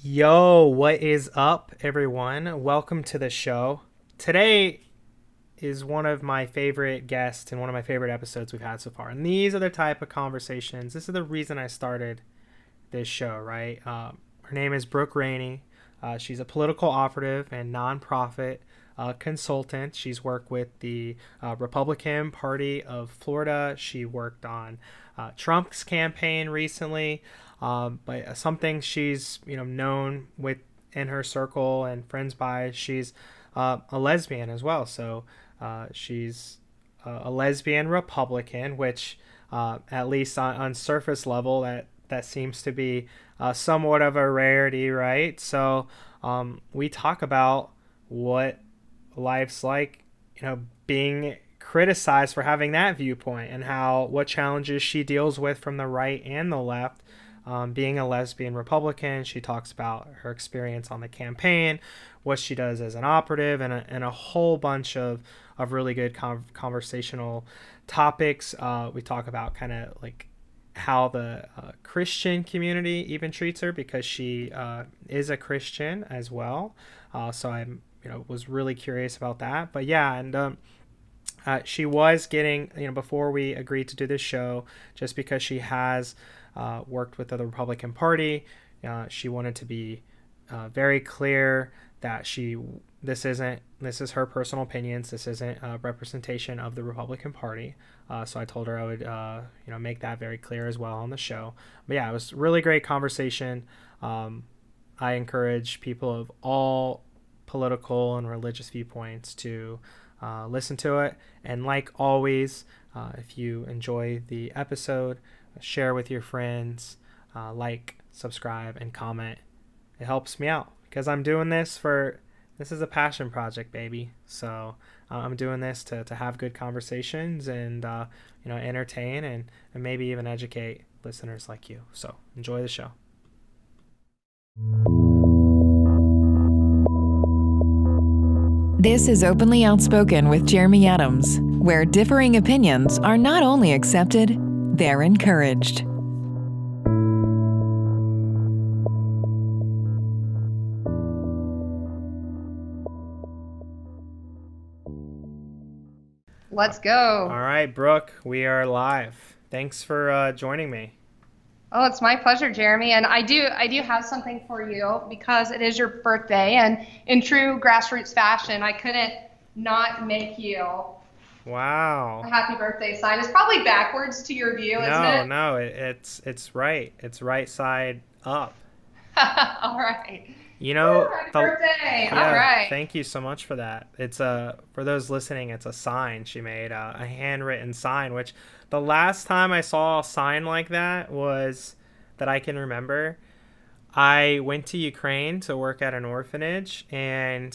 Yo, what is up, everyone? Welcome to the show. Today is one of my favorite guests and one of my favorite episodes we've had so far. And these are the type of conversations. This is the reason I started this show, right? Her name is Brooke Renney. She's a political operative and nonprofit consultant. She's worked with the Republican Party of Florida. She worked on Trump's campaign recently. But something she's known with in her circle and friends by, she's a lesbian as well. So she's a lesbian Republican, which at least on surface level that seems to be somewhat of a rarity, right? So we talk about what life's like, being criticized for having that viewpoint and what challenges she deals with from the right and the left. Being a lesbian Republican, she talks about her experience on the campaign, what she does as an operative, and a whole bunch of really good conversational topics. We talk about kind of like how the Christian community even treats her, because she is a Christian as well. So I'm was really curious about that. But yeah, and she was getting, before we agreed to do this show, just because she has worked with the Republican Party, she wanted to be very clear that this is her personal opinions. This isn't a representation of the Republican Party. So I told her I would, make that very clear as well on the show. But yeah, it was a really great conversation. I encourage people of all political and religious viewpoints to listen to it. And like always, if you enjoy the episode, share with your friends, like, subscribe, and comment. It helps me out because I'm doing this is a passion project, baby. So I'm doing this to have good conversations and, entertain and maybe even educate listeners like you. So enjoy the show. This is Openly Outspoken with Jeremy Adams, where differing opinions are not only accepted, they're encouraged. Let's go. All right, Brooke, we are live. Thanks for joining me. Oh, it's my pleasure, Jeremy. And I do have something for you because it is your birthday, and in true grassroots fashion, I couldn't not make you Wow. a happy birthday sign. It's probably backwards to your view, isn't it? No, it's right. It's right side up. All right. Happy birthday. Yeah, All right. Thank you so much for that. It's for those listening, it's a sign she made, a handwritten sign, which the last time I saw a sign like that that I can remember, I went to Ukraine to work at an orphanage, and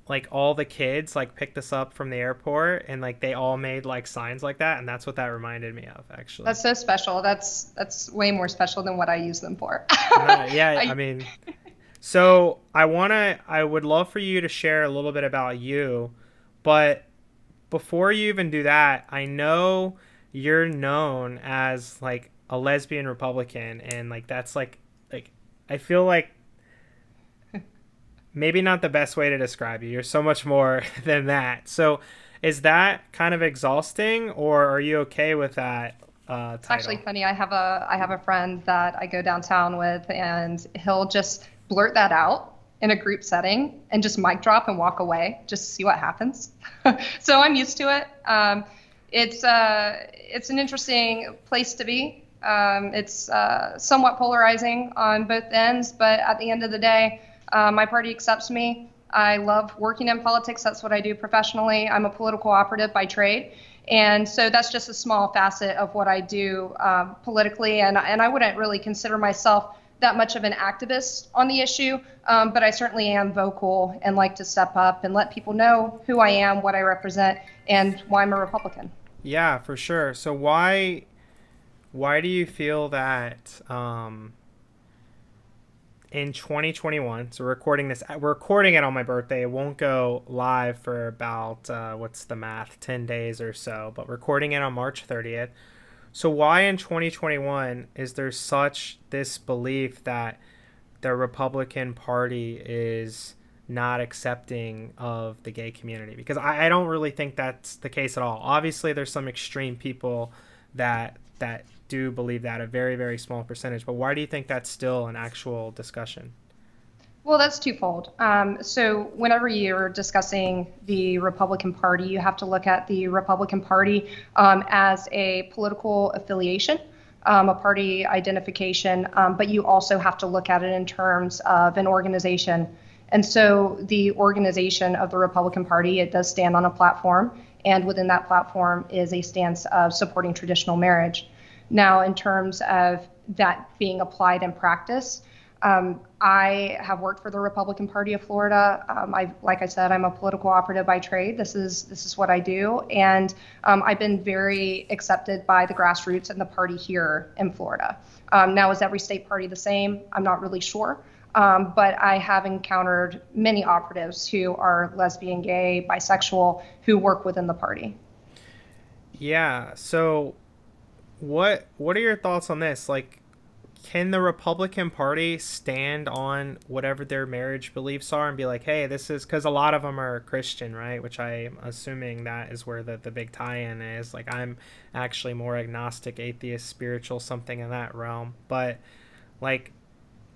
like all the kids like picked us up from the airport, and like they all made like signs like that, and that's what that reminded me of, actually. That's so special. That's way more special than what I use them for. Yeah, I mean, so I would love for you to share a little bit about you, but before you even do that, I know you're known as like a lesbian Republican, and like that's like I feel like maybe not the best way to describe you. You're so much more than that. So is that kind of exhausting, or are you okay with that title? It's actually funny. I have a friend that I go downtown with, and he'll just blurt that out in a group setting and just mic drop and walk away just to see what happens. So I'm used to it. It's an interesting place to be. It's somewhat polarizing on both ends, but at the end of the day, my party accepts me. I love working in politics. That's what I do professionally. I'm a political operative by trade. And so that's just a small facet of what I do politically. And I wouldn't really consider myself that much of an activist on the issue, but I certainly am vocal and like to step up and let people know who I am, what I represent, and why I'm a Republican. Yeah, for sure. So why do you feel that in 2021, so we're recording it on my birthday. It won't go live for about, what's the math, 10 days or so, but recording it on March 30th. So why in 2021 is there such this belief that the Republican Party is not accepting of the gay community? Because I don't really think that's the case at all. Obviously, there's some extreme people that do believe that, a very, very small percentage. But why do you think that's still an actual discussion? Well, that's twofold. So whenever you're discussing the Republican Party, you have to look at the Republican Party as a political affiliation, a party identification, but you also have to look at it in terms of an organization. And so the organization of the Republican Party, it does stand on a platform, and within that platform is a stance of supporting traditional marriage. Now, in terms of that being applied in practice, I have worked for the Republican Party of Florida. Like I said, I'm a political operative by trade. This is what I do, and I've been very accepted by the grassroots and the party here in Florida. Now, is every state party the same? I'm not really sure, but I have encountered many operatives who are lesbian, gay, bisexual, who work within the party. Yeah. So, what are your thoughts on this? Like, can the Republican Party stand on whatever their marriage beliefs are and be like, hey, this is, because a lot of them are Christian, right? Which I'm assuming that is where the big tie-in is. Like, I'm actually more agnostic, atheist, spiritual, something in that realm. But, like,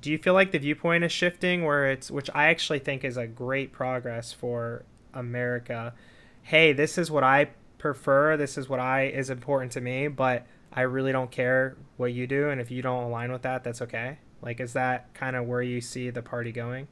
do you feel like the viewpoint is shifting where which I actually think is a great progress for America? Hey, this is what I prefer. This is what is important to me, but I really don't care what you do, and if you don't align with that, that's okay. Like, is that kind of where you see the party going?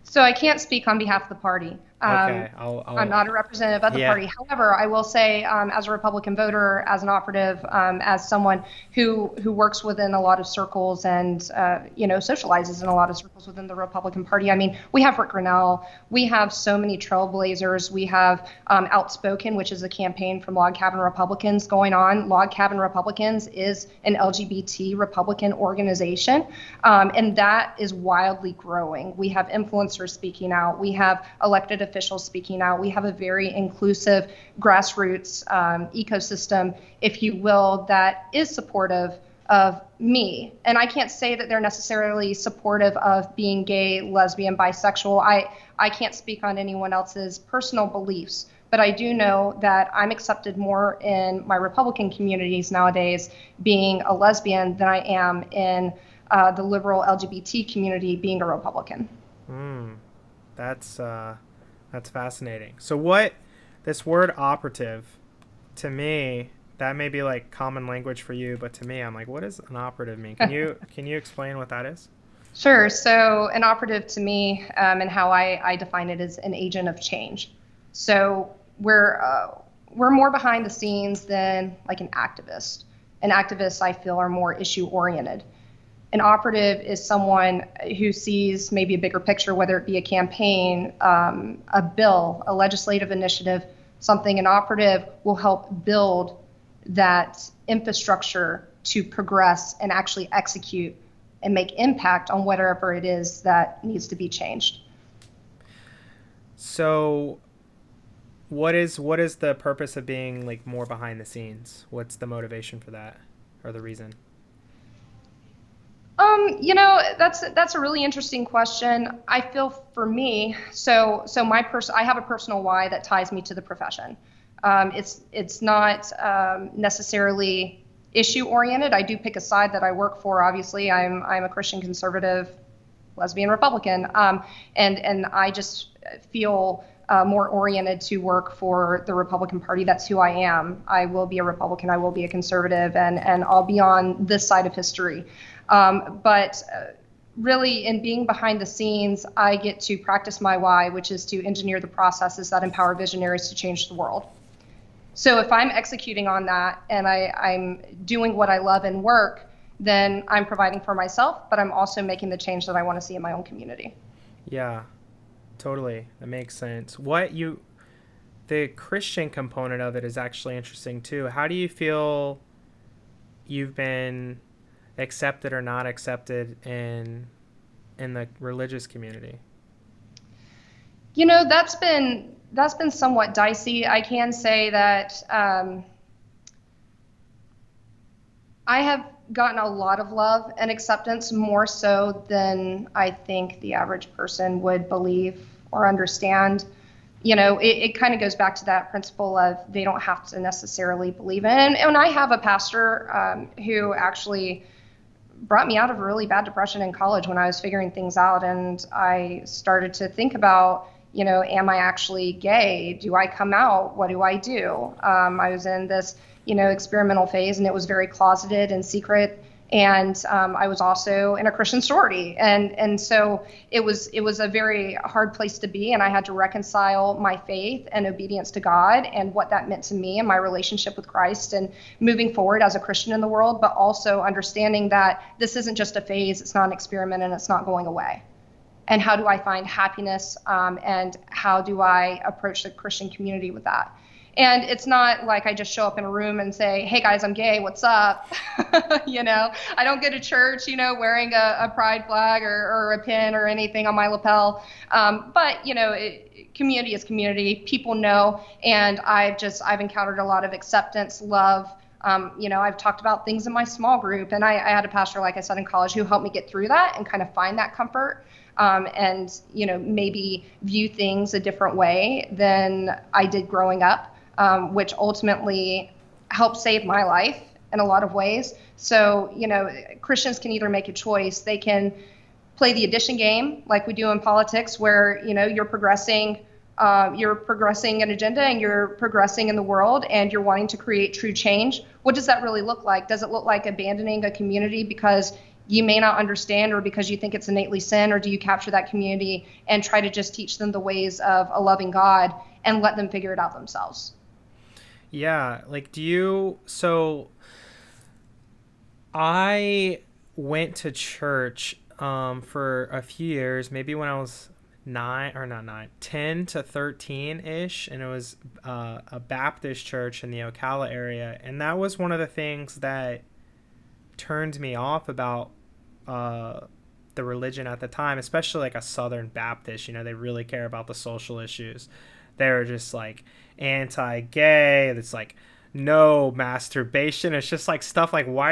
So I can't speak on behalf of the party. Okay, I'm not a representative of the party. However, I will say, as a Republican voter, as an operative, as someone who works within a lot of circles and socializes in a lot of circles within the Republican Party. I mean, we have Brooke Renney, we have so many trailblazers. We have Outspoken, which is a campaign from Log Cabin Republicans going on. Log Cabin Republicans is an LGBT Republican organization, and that is wildly growing. We have influencers speaking out. We have elected officials speaking out. We have a very inclusive grassroots ecosystem, if you will, that is supportive of me. And I can't say that they're necessarily supportive of being gay, lesbian, bisexual. I can't speak on anyone else's personal beliefs, but I do know that I'm accepted more in my Republican communities nowadays being a lesbian than I am in the liberal LGBT community being a Republican. That's fascinating. So this word operative, to me, that may be like common language for you, but to me, I'm like, what does an operative mean? Can you explain what that is? Sure. So an operative to me, and how I define it, is an agent of change. So we're more behind the scenes than like an activist. And activists, I feel, are more issue oriented. An operative is someone who sees maybe a bigger picture, whether it be a campaign, a bill, a legislative initiative, something. An operative will help build that infrastructure to progress and actually execute and make impact on whatever it is that needs to be changed. So what is the purpose of being like more behind the scenes? What's the motivation for that, or the reason? That's a really interesting question. I feel for me, so I have a personal why that ties me to the profession. It's not necessarily issue oriented. I do pick a side that I work for. Obviously, I'm a Christian conservative, lesbian Republican, and I just feel more oriented to work for the Republican Party. That's who I am. I will be a Republican. I will be a conservative, and I'll be on this side of history. But really, in being behind the scenes, I get to practice my why, which is to engineer the processes that empower visionaries to change the world. So if I'm executing on that and I'm doing what I love in work, then I'm providing for myself, but I'm also making the change that I want to see in my own community. Yeah, totally. That makes sense. The Christian component of it is actually interesting too. How do you feel you've been accepted or not accepted in the religious community? That's been somewhat dicey. I can say that I have gotten a lot of love and acceptance, more so than I think the average person would believe or understand. It kind of goes back to that principle of they don't have to necessarily believe in it. And I have a pastor who actually brought me out of a really bad depression in college when I was figuring things out. And I started to think about, am I actually gay? Do I come out? What do I do? I was in this, experimental phase, and it was very closeted and secret. And I was also in a Christian sorority. And so it was a very hard place to be. And I had to reconcile my faith and obedience to God and what that meant to me and my relationship with Christ and moving forward as a Christian in the world, but also understanding that this isn't just a phase, it's not an experiment, and it's not going away. And how do I find happiness, and how do I approach the Christian community with that? And it's not like I just show up in a room and say, hey guys, I'm gay, what's up? I don't go to church, wearing a pride flag or a pin or anything on my lapel. But community is community. People know. And I've encountered a lot of acceptance, love. I've talked about things in my small group, and I had a pastor, like I said, in college who helped me get through that and kind of find that comfort. And maybe view things a different way than I did growing up. Which ultimately helped save my life in a lot of ways. So, Christians can either make a choice. They can play the addition game like we do in politics, where, you're progressing an agenda and you're progressing in the world and you're wanting to create true change. What does that really look like? Does it look like abandoning a community because you may not understand or because you think it's innately sin? Or do you capture that community and try to just teach them the ways of a loving God and let them figure it out themselves? Yeah, so I went to church for a few years, maybe when I was 10 to 13-ish, and it was a Baptist church in the Ocala area, and that was one of the things that turned me off about the religion at the time, especially like a Southern Baptist. They really care about the social issues. They're just like anti-gay. It's like no masturbation. It's just like stuff like, why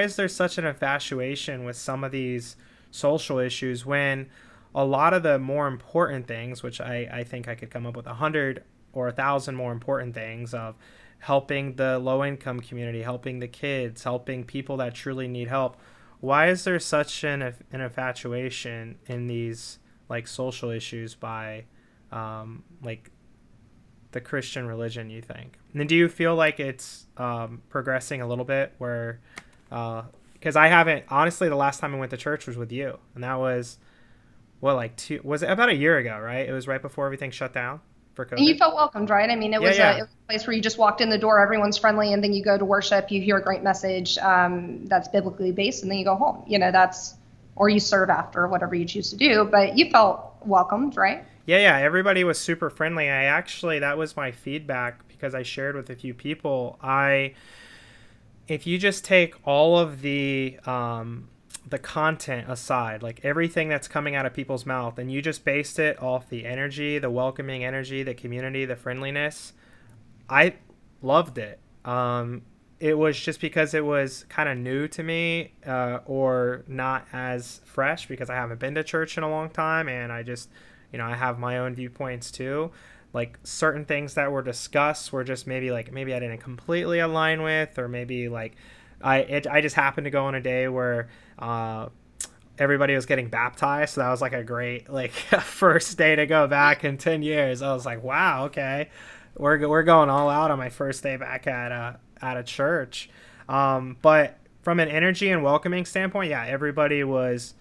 is there such an infatuation with some of these social issues when a lot of the more important things, which I think I could come up with 100 or 1,000 more important things of helping the low-income community, helping the kids, helping people that truly need help. Why is there such an infatuation in these like social issues by like the Christian religion, you think? And then do you feel like it's progressing a little bit where because I haven't, honestly, the last time I went to church was with you, and that was was it about a year ago, right? It was right before everything shut down for COVID. And you felt welcomed, right? I mean, it was a place where you just walked in the door, everyone's friendly, and then you go to worship, you hear a great message that's biblically based, and then you go home. Or you serve after, whatever you choose to do, but you felt welcomed, right? Yeah, everybody was super friendly. That was my feedback because I shared with a few people. If you just take all of the content aside, like everything that's coming out of people's mouth, and you just based it off the energy, the welcoming energy, the community, the friendliness, I loved it. It was just because it was kind of new to me, or not as fresh because I haven't been to church in a long time, and I just, I have my own viewpoints too. Like certain things that were discussed were just maybe I didn't completely align with, or maybe like I just happened to go on a day where everybody was getting baptized, so that was like a great first day to go back in 10 years. I was like, wow, okay, we're going all out on my first day back at a church. But from an energy and welcoming standpoint, yeah, everybody was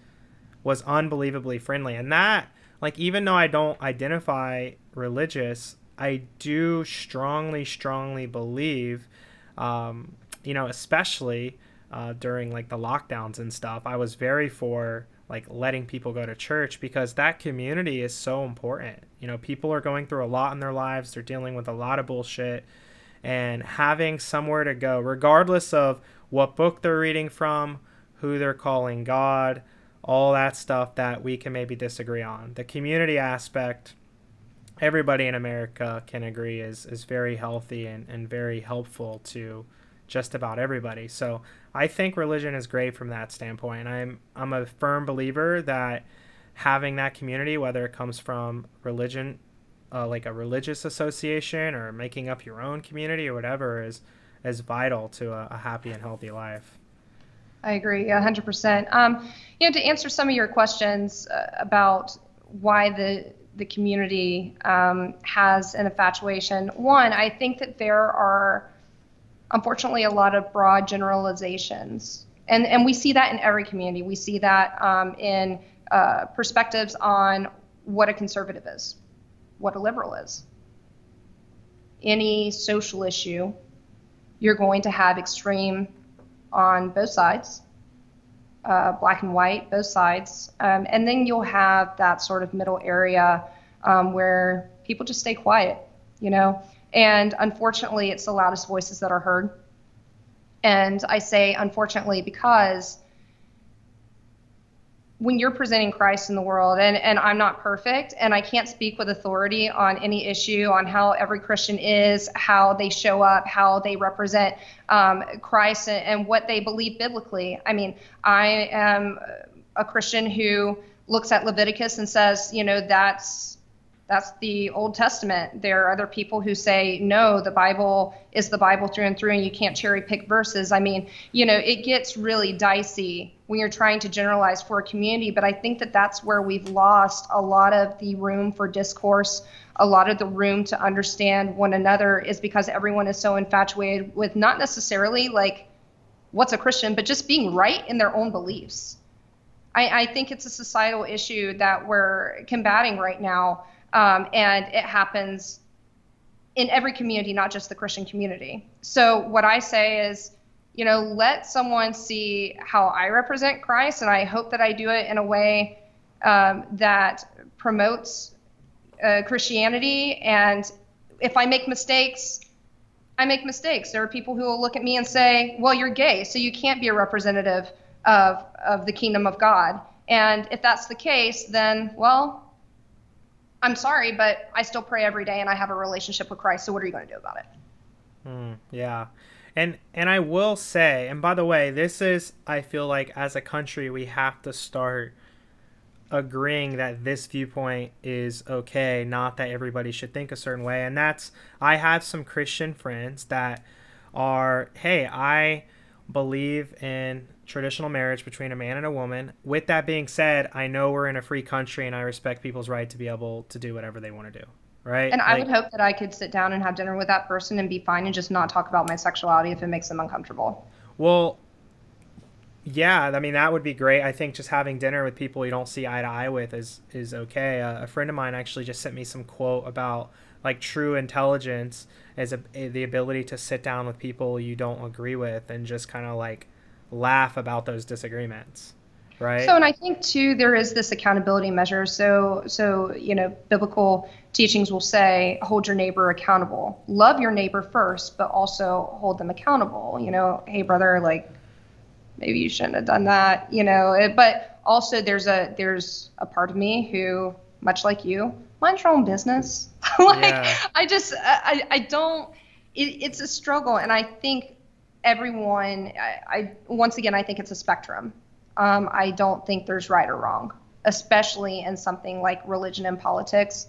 unbelievably friendly. And that, even though I don't identify religious, I do strongly believe, especially during the lockdowns and stuff, I was very for letting people go to church because that community is so important. People are going through a lot in their lives. They're dealing with a lot of bullshit, and having somewhere to go, regardless of what book they're reading from, who they're calling God, all that stuff that we can maybe disagree on. The community aspect, everybody in America can agree is very healthy and very helpful to just about everybody. So I think religion is great from that standpoint. I'm a firm believer that having that community, whether it comes from religion, like a religious association, or making up your own community or whatever, is vital to a happy and healthy life. I agree, 100%. To answer some of your questions about why the community has an infatuation, one, I think that there are, unfortunately, a lot of broad generalizations. And we see that in every community. We see that in perspectives on what a conservative is, what a liberal is. Any social issue, you're going to have extreme on both sides, black and white, both sides. And then you'll have that sort of middle area where people just stay quiet, and unfortunately it's the loudest voices that are heard. And I say unfortunately because when you're presenting Christ in the world, and I'm not perfect, and I can't speak with authority on any issue on how every Christian is, how they show up, how they represent Christ, and what they believe biblically. I mean, I am a Christian who looks at Leviticus and says, that's the Old Testament. There are other people who say, no, the Bible is the Bible through and through, and you can't cherry pick verses. I mean, it gets really dicey when you're trying to generalize for a community, but I think that that's where we've lost a lot of the room for discourse, a lot of the room to understand one another, is because everyone is so infatuated with not necessarily like what's a Christian, but just being right in their own beliefs. I think it's a societal issue that we're combating right now. And it happens in every community, not just the Christian community. So what I say is, let someone see how I represent Christ, and I hope that I do it in a way that promotes Christianity. And if I make mistakes, I make mistakes. There are people who will look at me and say, well, you're gay, so you can't be a representative of the kingdom of God. And if that's the case, then, well, I'm sorry, but I still pray every day and I have a relationship with Christ. So what are you going to do about it? Yeah. And I will say, and by the way, this is, I feel like as a country, we have to start agreeing that this viewpoint is okay, not that everybody should think a certain way. And that's, I have some Christian friends that are, hey, I believe in traditional marriage between a man and a woman. With that being said, I know we're in a free country and I respect people's right to be able to do whatever they want to do. Right. And I would hope that I could sit down and have dinner with that person and be fine and just not talk about my sexuality if it makes them uncomfortable. Well, yeah, I mean, that would be great. I think just having dinner with people you don't see eye to eye with is okay. A friend of mine actually just sent me some quote about like true intelligence as the ability to sit down with people you don't agree with and just kind of like laugh about those disagreements, right? So, and I think too, there is this accountability measure. So biblical teachings will say, hold your neighbor accountable. Love your neighbor first, but also hold them accountable. Hey brother, like maybe you shouldn't have done that. But also there's a part of me who, much like you, mind your own business. I don't. It's a struggle, and I think everyone, once again, I think it's a spectrum. I don't think there's right or wrong, especially in something like religion and politics.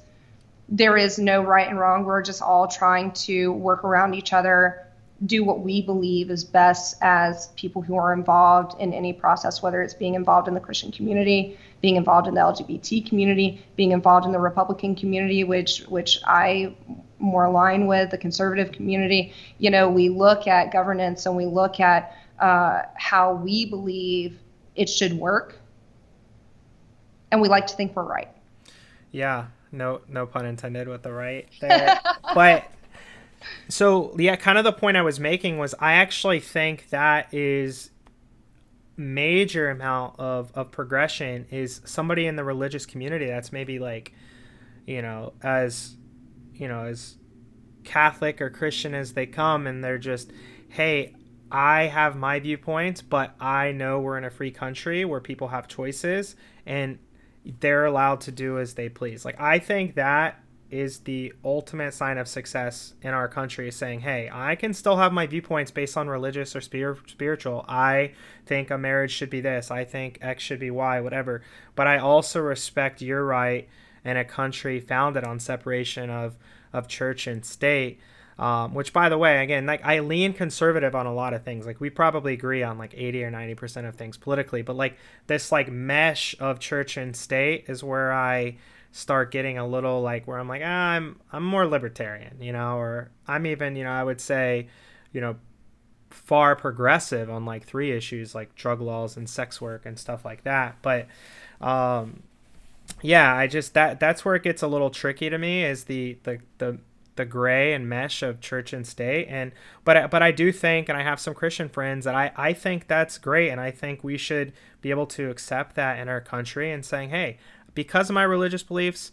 There is no right and wrong. We're just all trying to work around each other, do what we believe is best as people who are involved in any process, whether it's being involved in the Christian community, being involved in the LGBT community, being involved in the Republican community, which I more align with, the conservative community. We look at governance and we look at how we believe it should work, and we like to think we're right. Yeah, no pun intended with the right there. But so yeah, kind of the point I was making was I actually think that is major amount of progression is somebody in the religious community that's maybe like, as Catholic or Christian as they come, and they're just, hey, I have my viewpoints, but I know we're in a free country where people have choices and they're allowed to do as they please. Like, I think that is the ultimate sign of success in our country, is saying, hey, I can still have my viewpoints based on religious or spiritual. I think a marriage should be this. I think X should be Y, whatever. But I also respect your right in a country founded on separation of church and state. Which, by the way, again, like I lean conservative on a lot of things. Like we probably agree on like 80 or 90% of things politically, but like this like mesh of church and state is where I start getting a little like where I'm like, I'm more libertarian, or I'm even, I would say, far progressive on like 3 issues like drug laws and sex work and stuff like that. But yeah, I just that's where it gets a little tricky to me, is the gray and mesh of church and state. And but I do think, and I have some Christian friends, that I think that's great, and I think we should be able to accept that in our country, and saying, hey, because of my religious beliefs,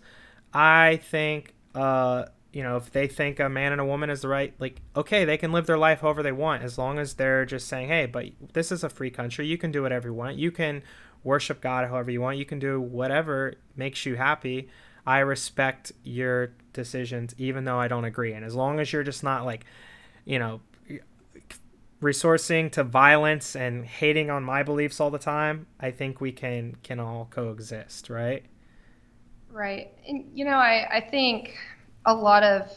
I think if they think a man and a woman is the right, like, okay, they can live their life however they want, as long as they're just saying, hey, but this is a free country, you can do whatever you want, you can worship God however you want, you can do whatever makes you happy. I respect your decisions, even though I don't agree. And as long as you're just not like, resourcing to violence and hating on my beliefs all the time, I think we can all coexist, right? Right. And, I think a lot of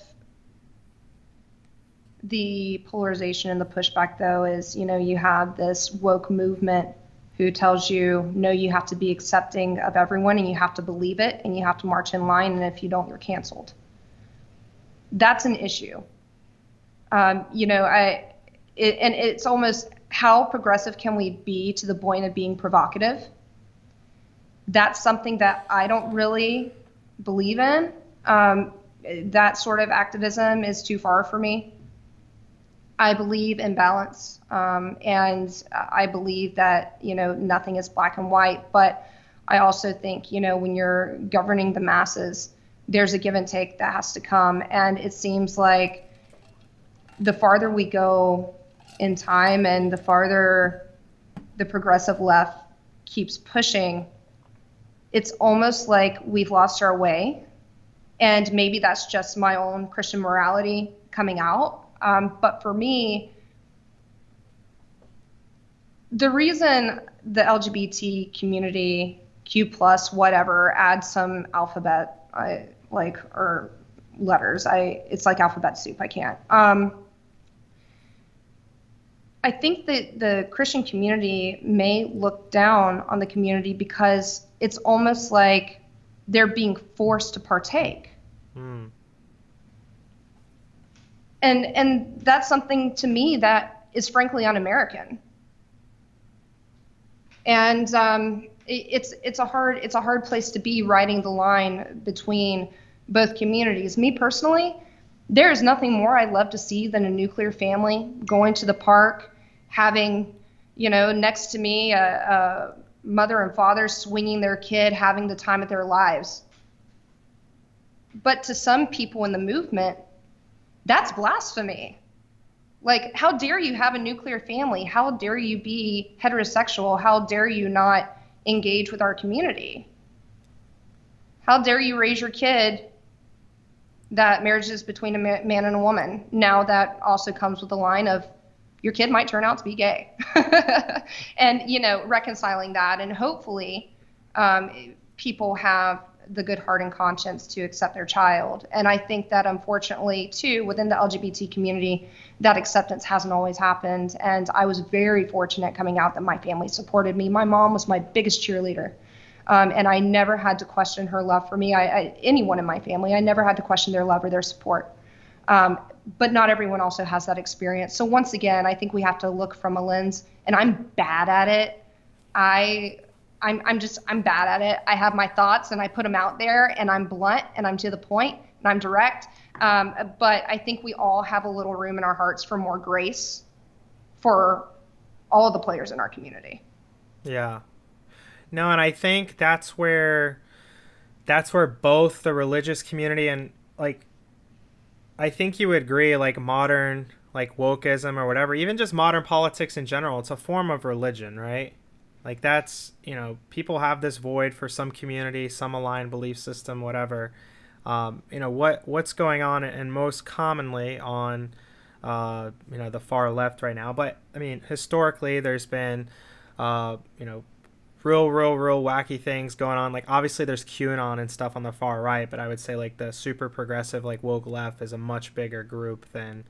the polarization and the pushback, though, is, you have this woke movement who tells you, no, you have to be accepting of everyone and you have to believe it and you have to march in line, and if you don't, you're canceled. That's an issue. And it's almost, how progressive can we be to the point of being provocative? That's something that I don't really believe in. That sort of activism is too far for me. I believe in balance, and I believe that, nothing is black and white. But I also think, when you're governing the masses, there's a give and take that has to come. And it seems like the farther we go in time and the farther the progressive left keeps pushing, it's almost like we've lost our way. And maybe that's just my own Christian morality coming out. But for me, the reason the LGBT community, Q plus, whatever, adds some alphabet, or letters, it's like alphabet soup. I can't. I think that the Christian community may look down on the community because it's almost like they're being forced to partake. And that's something to me that is frankly un-American. And it's a hard place to be, riding the line between both communities. Me personally, there is nothing more I'd love to see than a nuclear family going to the park, having, next to me a mother and father swinging their kid, having the time of their lives. But to some people in the movement, that's blasphemy. Like, how dare you have a nuclear family? How dare you be heterosexual? How dare you not engage with our community? How dare you raise your kid that marriage is between a man and a woman? Now that also comes with the line of, your kid might turn out to be gay. And, reconciling that, and hopefully people have the good heart and conscience to accept their child. And I think that, unfortunately, too, within the LGBT community, that acceptance hasn't always happened. And I was very fortunate coming out that my family supported me. My mom was my biggest cheerleader. And I never had to question her love for me. Anyone in my family, I never had to question their love or their support. But not everyone also has that experience. So once again, I think we have to look from a lens, and I'm bad at it. I'm bad at it. I have my thoughts and I put them out there, and I'm blunt and I'm to the point and I'm direct. But I think we all have a little room in our hearts for more grace for all of the players in our community. Yeah. No, and I think that's where both the religious community and, like, I think you would agree, like, modern, like, wokeism or whatever, even just modern politics in general, it's a form of religion, right? Like, that's, people have this void for some community, some aligned belief system, whatever. what's going on, and most commonly on the far left right now. But I mean, historically, there's been real wacky things going on. Like, obviously there's QAnon and stuff on the far right, but I would say like the super progressive, like woke left is a much bigger group than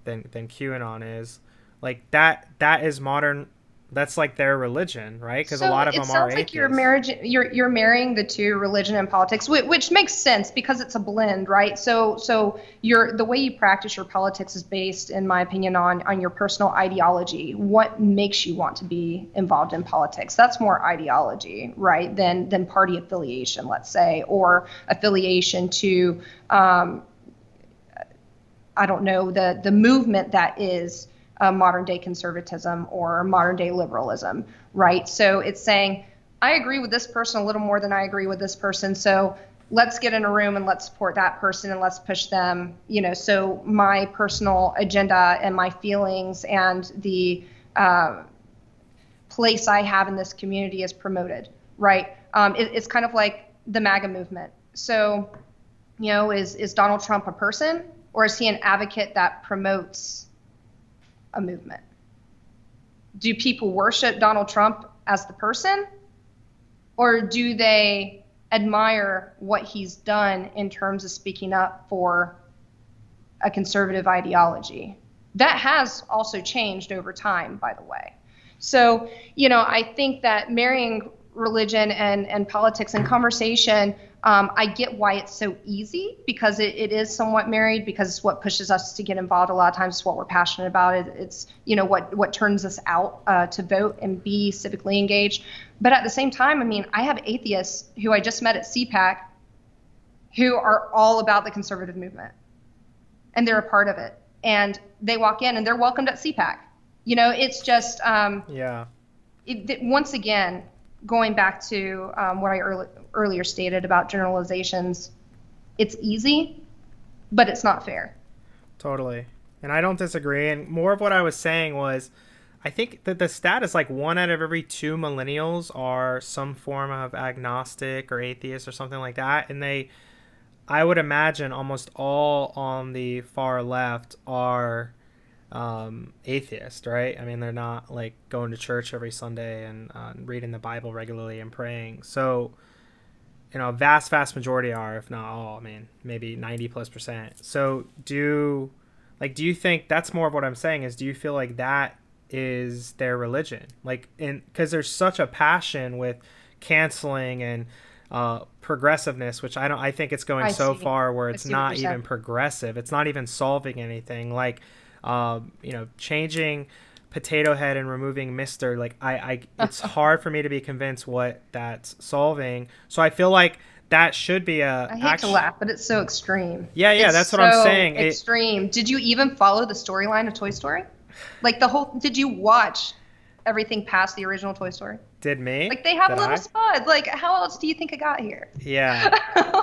QAnon is. Like that is modern. That's like their religion, right? Because a lot of them are atheists. It sounds like you're marrying the two, religion and politics, which makes sense because it's a blend, right? So the way you practice your politics is based, in my opinion, on your personal ideology. What makes you want to be involved in politics? That's more ideology, right? Than party affiliation, let's say, or affiliation to I don't know, the movement that is modern day conservatism or modern day liberalism, right? So it's saying, I agree with this person a little more than I agree with this person. So let's get in a room and let's support that person and let's push them, so my personal agenda and my feelings and the place I have in this community is promoted, right? It's kind of like the MAGA movement. So, is Donald Trump a person, or is he an advocate that promotes a movement? Do people worship Donald Trump as the person, or do they admire what he's done in terms of speaking up for a conservative ideology? That has also changed over time, by the way. So, I think that marrying religion and politics and conversation, I get why it's so easy, because it is somewhat married, because it's what pushes us to get involved. A lot of times it's what we're passionate about. It's what turns us out to vote and be civically engaged. But at the same time, I mean, I have atheists who I just met at CPAC who are all about the conservative movement, and they're a part of it. And they walk in and they're welcomed at CPAC. It's just, once again, going back to what I earlier stated about generalizations, it's easy, but it's not fair. Totally. And I don't disagree. And more of what I was saying was, I think that the stat is like 1 out of every 2 millennials are some form of agnostic or atheist or something like that. And I would imagine almost all on the far left are atheist, right? I mean, they're not like going to church every Sunday and reading the Bible regularly and praying. So, vast majority are, if not all, I mean, maybe 90+%. So do you think that's more of what I'm saying is, do you feel like that is their religion? Like, because there's such a passion with canceling and progressiveness, which I think it's going so far where it's not even progressive. It's not even solving anything. Like, changing Potato Head and removing Mr. Like, it's hard for me to be convinced what that's solving. So I feel like that should be I hate to laugh, but it's so extreme. Yeah, that's what I'm saying. Extreme. Did you even follow the storyline of Toy Story? Like did you watch everything past the original Toy Story? Did me? Like, they have a little spud. Like, how else do you think it got here? Yeah.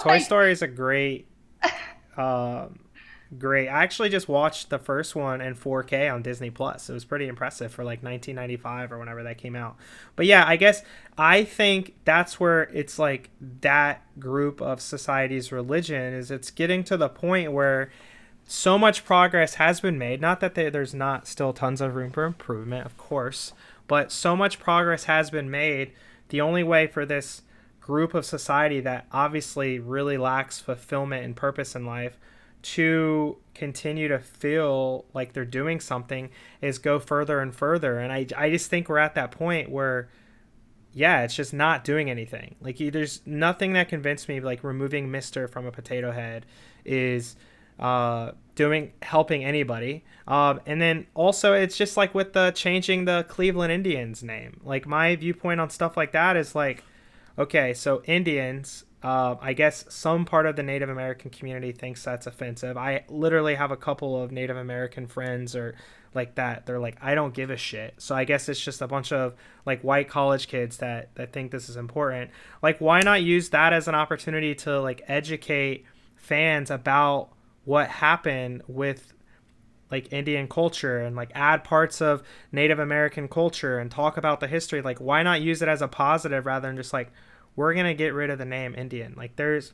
Toy Story is a great I actually just watched the first one in 4K on Disney Plus. It was pretty impressive for like 1995 or whenever that came out. But yeah, I think that's where it's like that group of society's religion is, it's getting to the point where so much progress has been made. Not that there's not still tons of room for improvement, of course, but so much progress has been made. The only way for this group of society that obviously really lacks fulfillment and purpose in life to continue to feel like they're doing something is go further and further. And I just think we're at that point where, yeah, it's just not doing anything. Like, there's nothing that convinced me like removing Mr. from a Potato Head is helping anybody. And then also it's just like with the changing the Cleveland Indians name. Like, my viewpoint on stuff like that is like, okay, so Indians, I guess some part of the Native American community thinks that's offensive. I literally have a couple of Native American friends or like that. They're like, I don't give a shit. So I guess it's just a bunch of like white college kids that think this is important. Like, why not use that as an opportunity to like educate fans about what happened with like Indian culture and like add parts of Native American culture and talk about the history? Like, why not use it as a positive rather than just like, we're going to get rid of the name Indian? Like, there's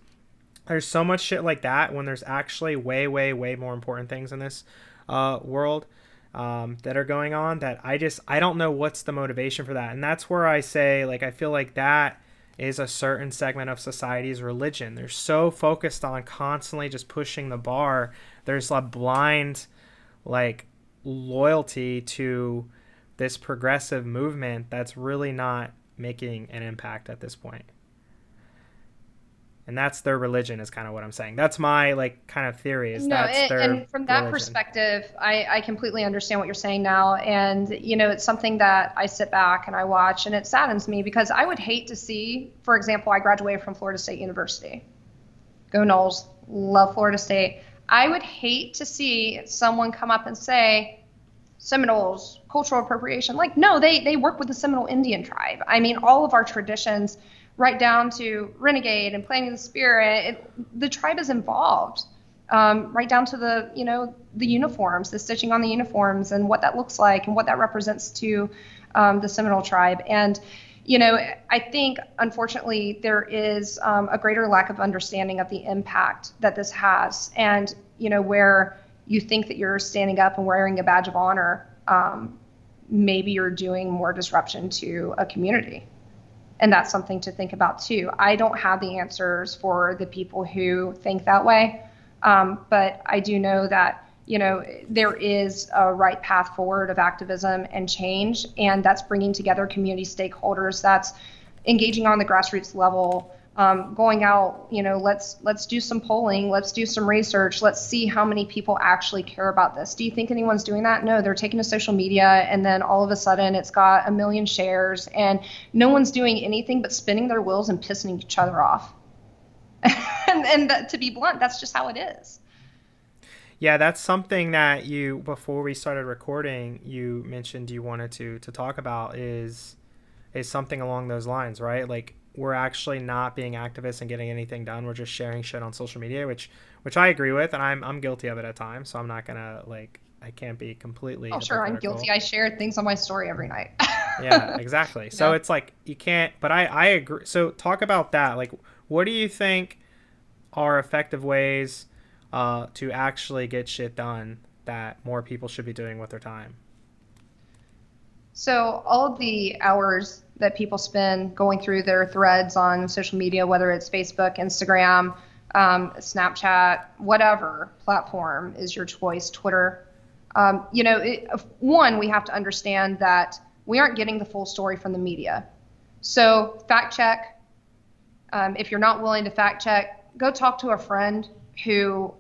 there's so much shit like that when there's actually way, way, way more important things in this world that are going on, that I don't know what's the motivation for that. And that's where I say, like, I feel like that is a certain segment of society's religion. They're so focused on constantly just pushing the bar. There's a blind, like, loyalty to this progressive movement that's really not making an impact at this point. And that's their religion, is kind of what I'm saying. That's my, like, kind of theory, is that's their and from that religion. perspective, I completely understand what you're saying now. And, it's something that I sit back and I watch, and it saddens me because I would hate to see, for example, I graduated from Florida State University. Go Noles, love Florida State. I would hate to see someone come up and say, Seminoles, cultural appropriation. Like, no, they work with the Seminole Indian tribe. I mean, all of our traditions, right down to Renegade and Planting the Spirit, the tribe is involved, right down to the uniforms, the stitching on the uniforms and what that looks like and what that represents to the Seminole tribe. And, I think, unfortunately, there is a greater lack of understanding of the impact that this has. And, where you think that you're standing up and wearing a badge of honor, maybe you're doing more disruption to a community. And that's something to think about too. I don't have the answers for the people who think that way. But I do know that, there is a right path forward of activism and change, and that's bringing together community stakeholders. That's engaging on the grassroots level, going out, let's do some polling, let's do some research, let's see how many people actually care about this. Do you think anyone's doing that? No, they're taking to social media, and then all of a sudden it's got 1 million shares, and no one's doing anything but spinning their wheels and pissing each other off. and to be blunt, that's just how it is. Yeah, that's something that before we started recording, you mentioned you wanted to talk about is something along those lines, right? Like, we're actually not being activists and getting anything done. We're just sharing shit on social media, which I agree with, and I'm guilty of it at times. So I'm not gonna, like, I can't be completely. Oh, sure, I'm guilty. I share things on my story every night. Yeah, exactly. So it's like you can't. But I agree. So talk about that. Like, what do you think are effective ways to actually get shit done that more people should be doing with their time? So all of the hours that people spend going through their threads on social media, whether it's Facebook, Instagram, Snapchat, whatever platform is your choice, Twitter, one, we have to understand that we aren't getting the full story from the media. So fact check. If you're not willing to fact check, go talk to a friend who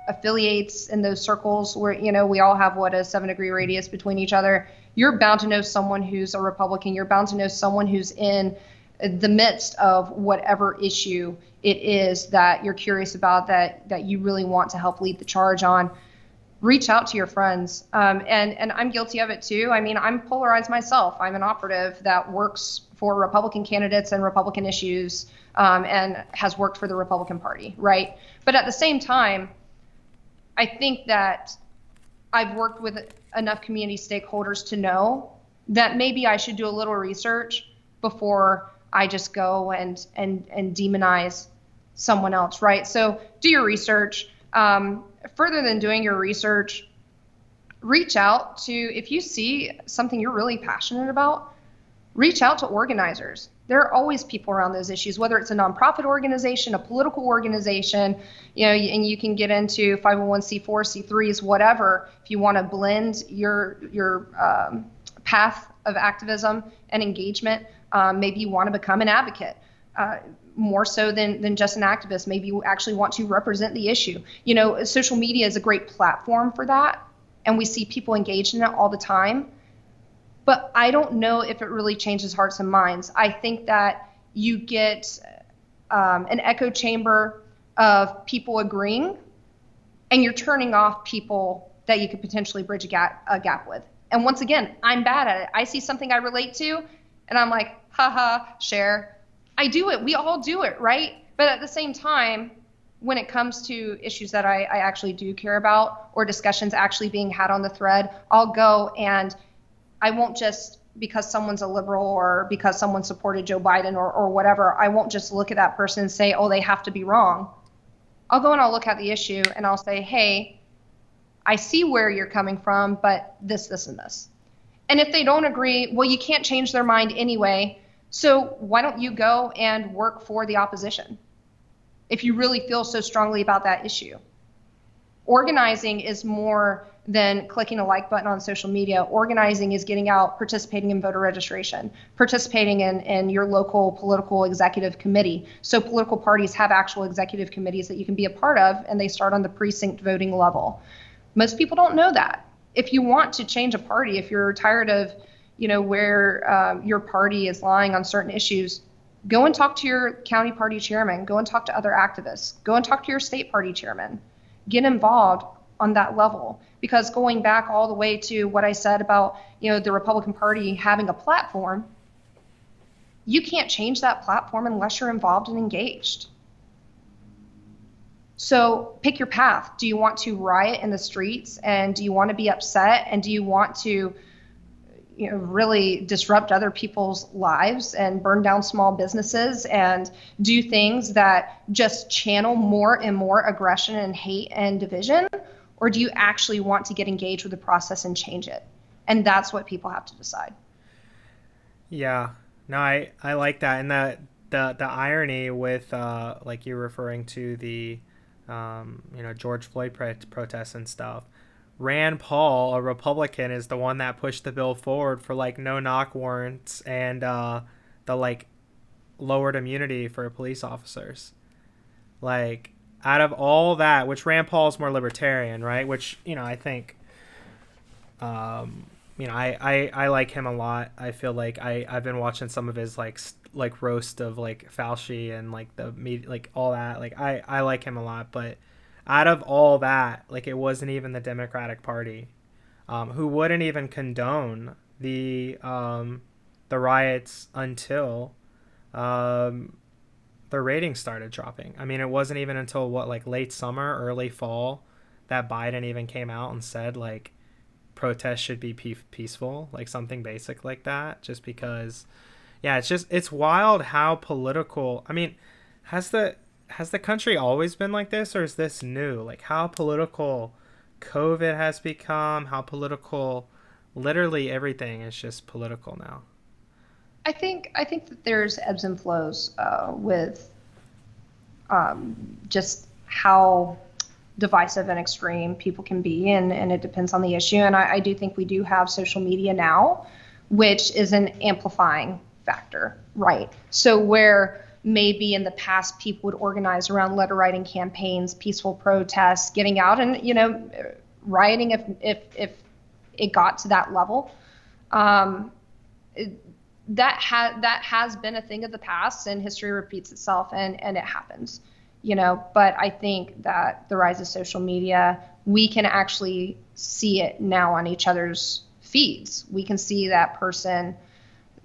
affiliates in those circles where, we all have a 7-degree radius between each other. You're bound to know someone who's a Republican. You're bound to know someone who's in the midst of whatever issue it is that you're curious about, that you really want to help lead the charge on. Reach out to your friends. And I'm guilty of it too. I mean, I'm polarized myself. I'm an operative that works for Republican candidates and Republican issues, and has worked for the Republican Party, right? But at the same time, I think that I've worked with enough community stakeholders to know that maybe I should do a little research before I just go and demonize someone else, right? So do your research. Further than doing your research, reach out to, if you see something you're really passionate about, reach out to organizers. There are always people around those issues, whether it's a nonprofit organization, a political organization, and you can get into 501c4, C3s, whatever, if you want to blend your path of activism and engagement. Maybe you want to become an advocate, more so than just an activist. Maybe you actually want to represent the issue. Social media is a great platform for that, and we see people engaged in it all the time. But I don't know if it really changes hearts and minds. I think that you get an echo chamber of people agreeing, and you're turning off people that you could potentially bridge a gap with. And once again, I'm bad at it. I see something I relate to, and I'm like, haha, share. I do it. We all do it, right? But at the same time, when it comes to issues that I actually do care about, or discussions actually being had on the thread, I'll go, and I won't just, because someone's a liberal or because someone supported Joe Biden or whatever, I won't just look at that person and say, oh, they have to be wrong. I'll go and I'll look at the issue and I'll say, hey, I see where you're coming from, but this, and this. And if they don't agree, well, you can't change their mind anyway. So why don't you go and work for the opposition if you really feel so strongly about that issue? Organizing is more than clicking a like button on social media. Organizing is getting out, participating in voter registration, participating in your local political executive committee. So political parties have actual executive committees that you can be a part of, and they start on the precinct voting level. Most people don't know that. If you want to change a party, if you're tired of, where your party is lying on certain issues, go and talk to your county party chairman, go and talk to other activists, go and talk to your state party chairman. Get involved on that level, because going back all the way to what I said about, the Republican Party having a platform, you can't change that platform unless you're involved and engaged. So pick your path. Do you want to riot in the streets, and do you want to be upset, and do you want to really disrupt other people's lives and burn down small businesses and do things that just channel more and more aggression and hate and division? Or do you actually want to get engaged with the process and change it? And that's what people have to decide. Yeah, no, I like that. And the irony with like you're referring to the George Floyd protests and stuff. Rand Paul, a Republican, is the one that pushed the bill forward for like no knock warrants and the like lowered immunity for police officers. Like, out of all that, which Rand Paul is more libertarian, right? Which, I think, I like him a lot. I feel like I've been watching some of his like roast of like Fauci and like the media, like all that. Like I like him a lot, but out of all that, like, it wasn't even the Democratic Party, who wouldn't even condone the riots until the ratings started dropping. I mean, it wasn't even until late summer, early fall, that Biden even came out and said like protests should be peaceful, like something basic like that. Just because, yeah, it's wild how political. I mean, has the country always been like this, or is this new? Like how political COVID has become, how political literally everything is just political now. I think that there's ebbs and flows with just how divisive and extreme people can be, and it depends on the issue. And I do think we do have social media now, which is an amplifying factor, right? So where maybe in the past people would organize around letter writing campaigns, peaceful protests, getting out and, rioting if it got to that level. That has been a thing of the past, and history repeats itself, and it happens, but I think that the rise of social media, we can actually see it now on each other's feeds. We can see that person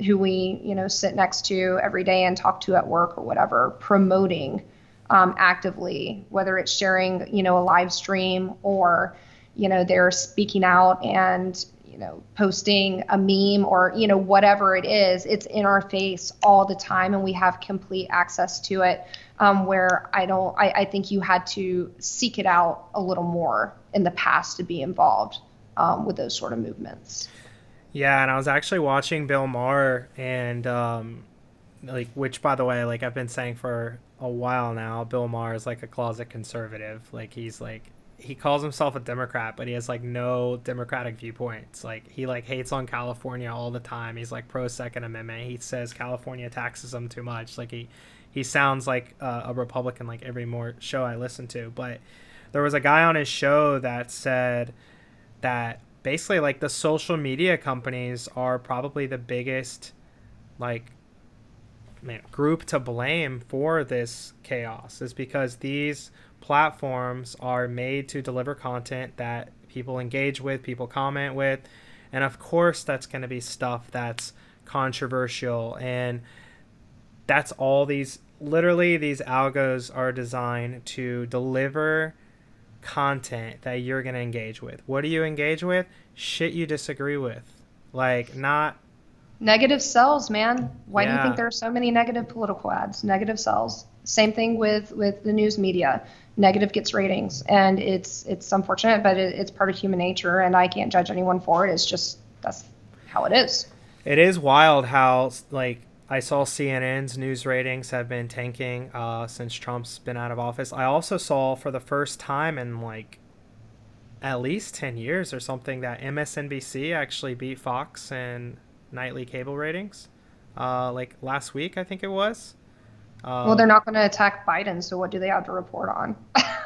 who we, sit next to every day and talk to at work or whatever, promoting actively, whether it's sharing, a live stream or, they're speaking out and, posting a meme or, whatever it is, it's in our face all the time, and we have complete access to it, where I think you had to seek it out a little more in the past to be involved with those sort of movements. Yeah, and I was actually watching Bill Maher, and which, by the way, like I've been saying for a while now, Bill Maher is like a closet conservative. Like he calls himself a Democrat, but he has like no Democratic viewpoints. Like he hates on California all the time. He's like pro Second Amendment. He says California taxes him too much. Like he sounds like a Republican like every more show I listen to. But there was a guy on his show that said that basically like the social media companies are probably the biggest group to blame for this chaos, is because these platforms are made to deliver content that people engage with, people comment with, and of course that's going to be stuff that's controversial, and that's all these algos are designed to deliver content that you're going to engage with. What do you engage with? Shit you disagree with. Not negative sells, man. Why do you think there are so many negative political ads? Negative sells. Same thing with the news media. Negative gets ratings, and it's unfortunate, but it's part of human nature, and I can't judge anyone for it. It's just that's how it is. It is wild how, like, I saw CNN's news ratings have been tanking since Trump's been out of office. I also saw for the first time in like at least 10 years or something that MSNBC actually beat Fox in nightly cable ratings. Like last week, I think it was. Well, they're not going to attack Biden, so what do they have to report on?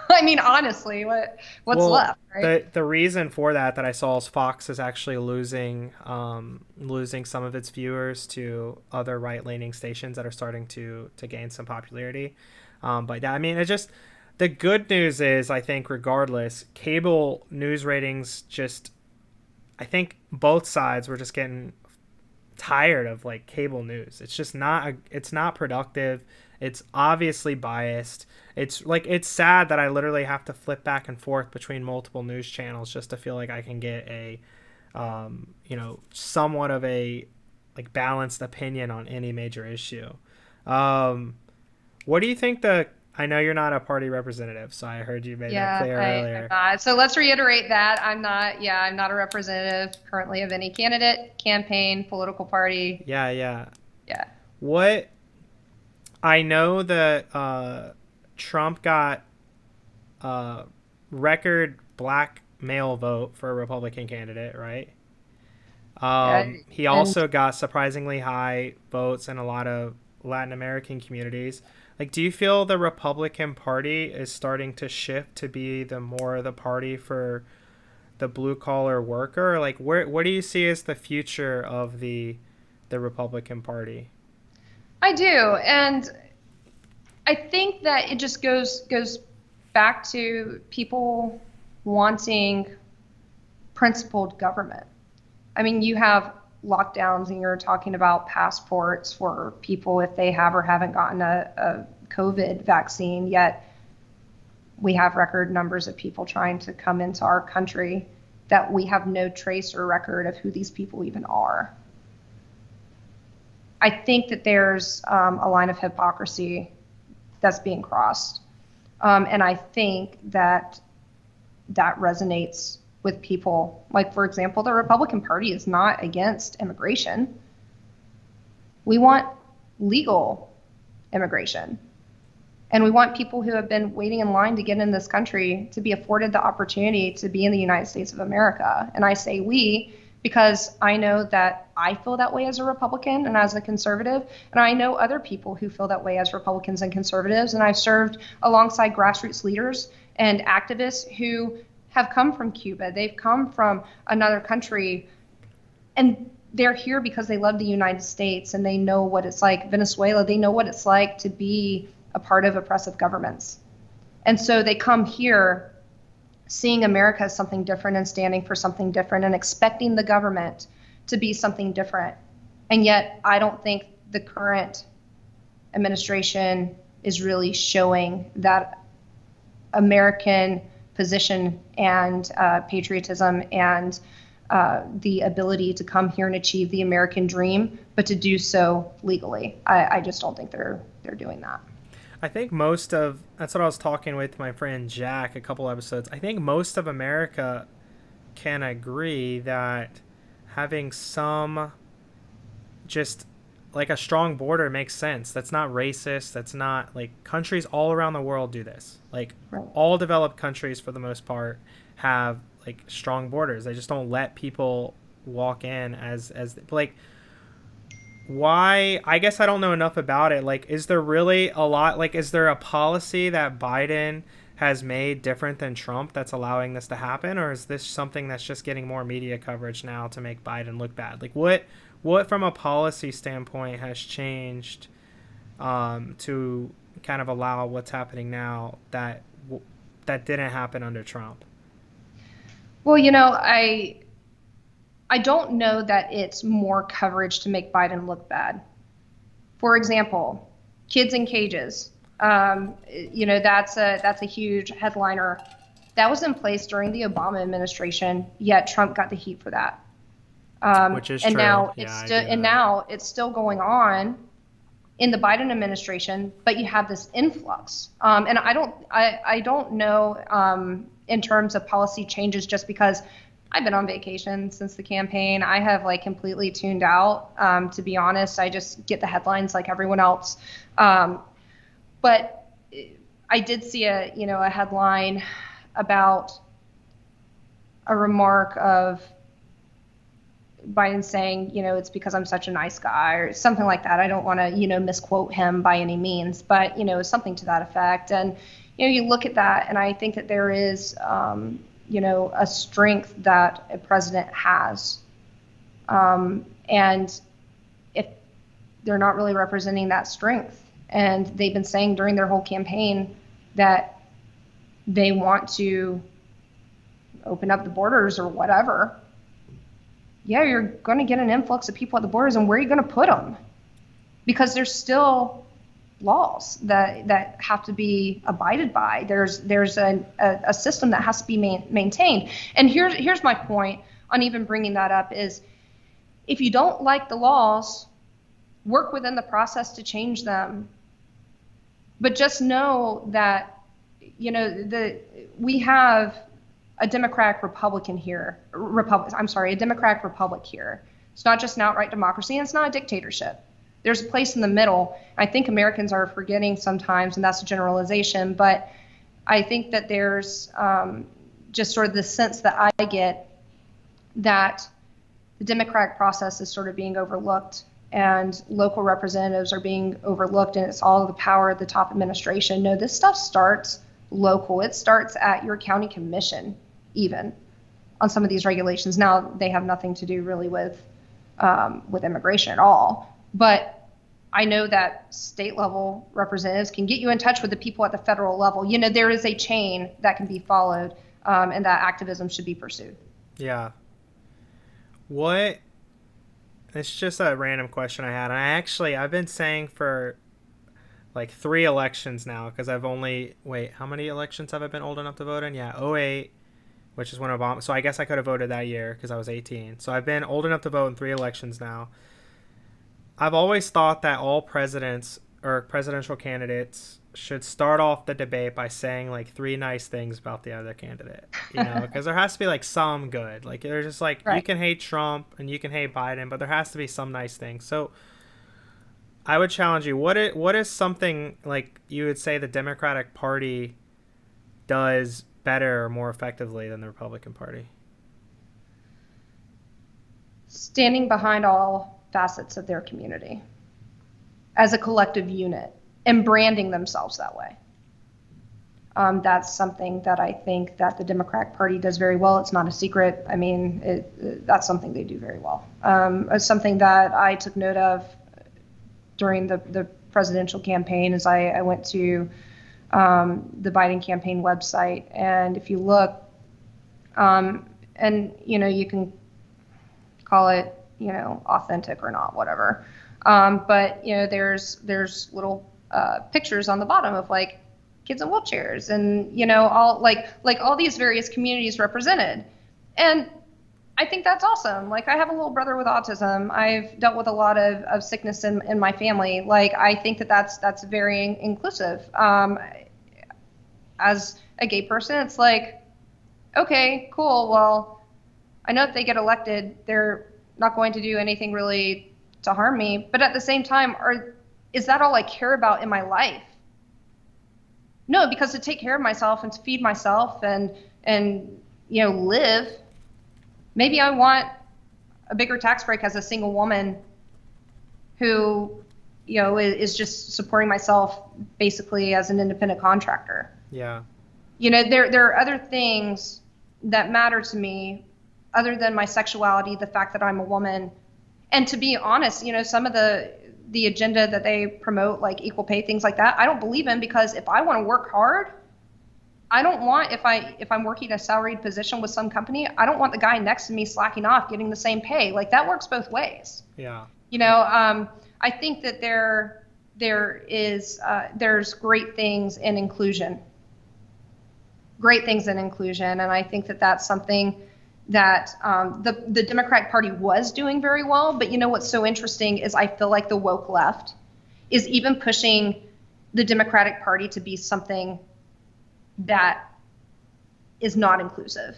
I mean, honestly, what's left, right? The reason for that I saw is Fox is actually losing some of its viewers to other right-leaning stations that are starting to gain some popularity. But I mean, it just, the good news is, I think regardless, cable news ratings just, I think both sides were just getting tired of like cable news. It's just it's not productive. It's obviously biased. It's like, it's sad that I literally have to flip back and forth between multiple news channels just to feel like I can get a somewhat of a like balanced opinion on any major issue. What do you think I know you're not a party representative, so I heard you made that clear earlier. I'm not. So let's reiterate that. I'm not a representative currently of any candidate, campaign, political party. Yeah. What, I know that Trump got record black male vote for a Republican candidate, right? He also got surprisingly high votes in a lot of Latin American communities. Like, do you feel the Republican Party is starting to shift to be the party for the blue collar worker? Like, what do you see as the future of the Republican Party? I do, and I think that it just goes back to people wanting principled government. I mean, you have lockdowns and you're talking about passports for people if they have or haven't gotten a COVID vaccine, yet we have record numbers of people trying to come into our country that we have no trace or record of who these people even are. I think that there's a line of hypocrisy that's being crossed. And I think that resonates with people. Like, for example, the Republican Party is not against immigration. We want legal immigration. And we want people who have been waiting in line to get in this country to be afforded the opportunity to be in the United States of America. And I say we because I know that I feel that way as a Republican and as a conservative, and I know other people who feel that way as Republicans and conservatives, and I've served alongside grassroots leaders and activists who have come from Cuba. They've come from another country, and they're here because they love the United States and they know what it's like. Venezuela, they know what it's like to be a part of oppressive governments. And so they come here seeing America as something different and standing for something different and expecting the government to be something different. And yet I don't think the current administration is really showing that American position and patriotism and the ability to come here and achieve the American dream, but to do so legally. I just don't think they're doing that. I think that's what I was talking with my friend Jack a couple episodes. I think most of America can agree that having some, just like a strong border makes sense. That's not racist. That's not, like, countries all around the world do this. Like, right. All developed countries for the most part have like strong borders. They just don't let people walk in as like, why? I guess I don't know enough about it. Like, is there really a lot, like, is there a policy that Biden has made different than Trump that's allowing this to happen? Or is this something that's just getting more media coverage now to make Biden look bad? Like, what from a policy standpoint has changed to kind of allow what's happening now that didn't happen under Trump? Well, I don't know that it's more coverage to make Biden look bad. For example, kids in cages. That's a huge headliner. That was in place during the Obama administration, yet Trump got the heat for that. Which is and true. Now it's still going on in the Biden administration, but you have this influx. And I don't know in terms of policy changes, just because I've been on vacation since the campaign. I have like completely tuned out, to be honest. I just get the headlines like everyone else. But I did see a headline about a remark of Biden saying, it's because I'm such a nice guy or something like that. I don't want to, misquote him by any means, but, something to that effect. And, you look at that, and I think that there is, a strength that a president has. And if they're not really representing that strength, and they've been saying during their whole campaign that they want to open up the borders or whatever, yeah, you're going to get an influx of people at the borders, and where are you going to put them? Because there's still laws that have to be abided by. There's a system that has to be maintained. And here's my point on even bringing that up is, if you don't like the laws, work within the process to change them. But just know that, we have a Democratic republic here. It's not just an outright democracy, and it's not a dictatorship. There's a place in the middle. I think Americans are forgetting sometimes, and that's a generalization, but I think that there's just sort of the sense that I get that the democratic process is sort of being overlooked, and local representatives are being overlooked, and it's all the power at the top administration. No, this stuff starts local. It starts at your county commission, even on some of these regulations. Now, they have nothing to do really with immigration at all, but I know that state level representatives can get you in touch with the people at the federal level. There is a chain that can be followed, and that activism should be pursued. Yeah. It's just a random question I had. And I've been saying for like 3 elections now, because how many elections have I been old enough to vote in? Yeah, 2008, which is when Obama, so I guess I could have voted that year because I was 18. So I've been old enough to vote in 3 elections now. I've always thought that all presidents or presidential candidates should start off the debate by saying like 3 nice things about the other candidate, because there has to be like some good. Like, they're just like, right. You can hate Trump and you can hate Biden, but there has to be some nice things. So I would challenge you. What is something like you would say the Democratic Party does better or more effectively than the Republican Party? Standing behind all facets of their community as a collective unit and branding themselves that way. That's something that I think that the Democratic Party does very well. It's not a secret. I mean, that's something they do very well. Something that I took note of during the presidential campaign is I went to the Biden campaign website, and if you look, and you can call it authentic or not, whatever. But there's little pictures on the bottom of like kids in wheelchairs, and all these various communities represented. And I think that's awesome. Like, I have a little brother with autism. I've dealt with a lot of sickness in my family. Like, I think that's very inclusive. As a gay person, it's like, okay, cool. Well, I know if they get elected, they're not going to do anything really to harm me. But at the same time, is that all I care about in my life? No, because to take care of myself and to feed myself and live, maybe I want a bigger tax break as a single woman who, is just supporting myself basically as an independent contractor. Yeah. There are other things that matter to me other than my sexuality, the fact that I'm a woman. And to be honest, some of the agenda that they promote, like equal pay, things like that, I don't believe in, because if I want to work hard, I don't want, if I'm working a salaried position with some company, I don't want the guy next to me slacking off getting the same pay. Like, that works both ways. Yeah. I think that there's great things in inclusion. And I think that that's something that the Democratic Party was doing very well. But what's so interesting is I feel like the woke left is even pushing the Democratic Party to be something that is not inclusive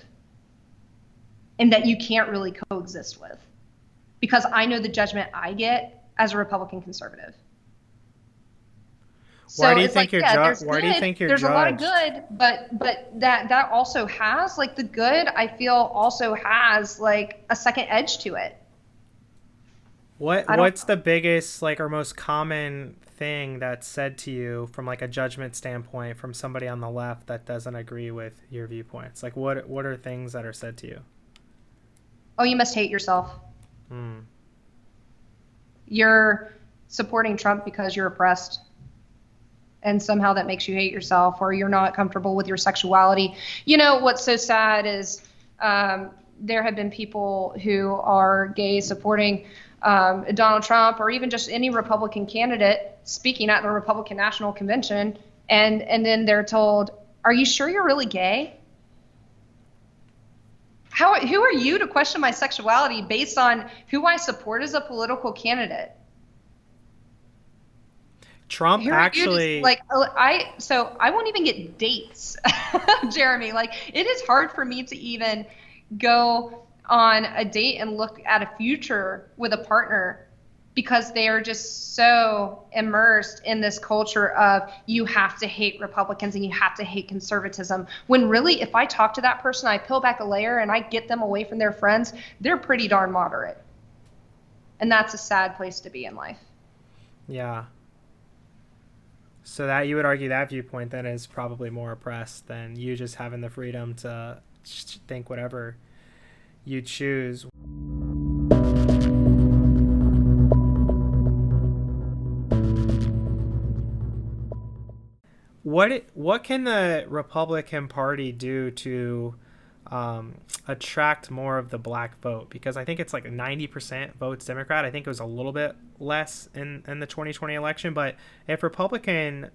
and that you can't really coexist with, because I know the judgment I get as a Republican conservative. Why do you think you're judged? Why do you think you're judged? There's a lot of good, but that also has, like, the good, I feel, also has like a second edge to it. What's the biggest, like, or most common thing that's said to you from like a judgment standpoint from somebody on the left that doesn't agree with your viewpoints? Like, what are things that are said to you? Oh, you must hate yourself. You're supporting Trump because you're oppressed, and somehow that makes you hate yourself, or you're not comfortable with your sexuality. You know, what's so sad is there have been people who are gay supporting Donald Trump, or even just any Republican candidate speaking at the Republican National Convention, and then they're told, "Are you sure you're really gay? Who are you to question my sexuality based on who I support as a political candidate?" Trump actually, like, I won't even get dates, Jeremy. Like, it is hard for me to even go on a date and look at a future with a partner, because they are just so immersed in this culture of you have to hate Republicans and you have to hate conservatism. When really, if I talk to that person, I peel back a layer and I get them away from their friends, they're pretty darn moderate. And that's a sad place to be in life. Yeah. So that you would argue that viewpoint then is probably more oppressed than you just having the freedom to think whatever you choose. What can the Republican Party do to attract more of the black vote? Because I think it's like 90% votes Democrat. I think it was a little bit less in the 2020 election. But if Republican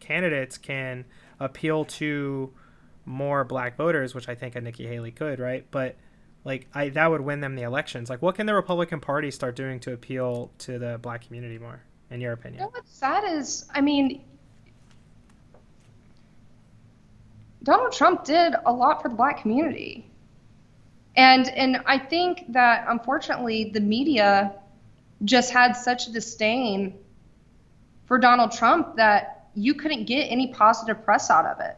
candidates can appeal to more black voters, which I think a Nikki Haley could, right? But like that would win them the elections. Like, what can the Republican Party start doing to appeal to the black community more, in your opinion? You know what's sad is, I mean, Donald Trump did a lot for the black community. And I think that, unfortunately, the media just had such disdain for Donald Trump that you couldn't get any positive press out of it.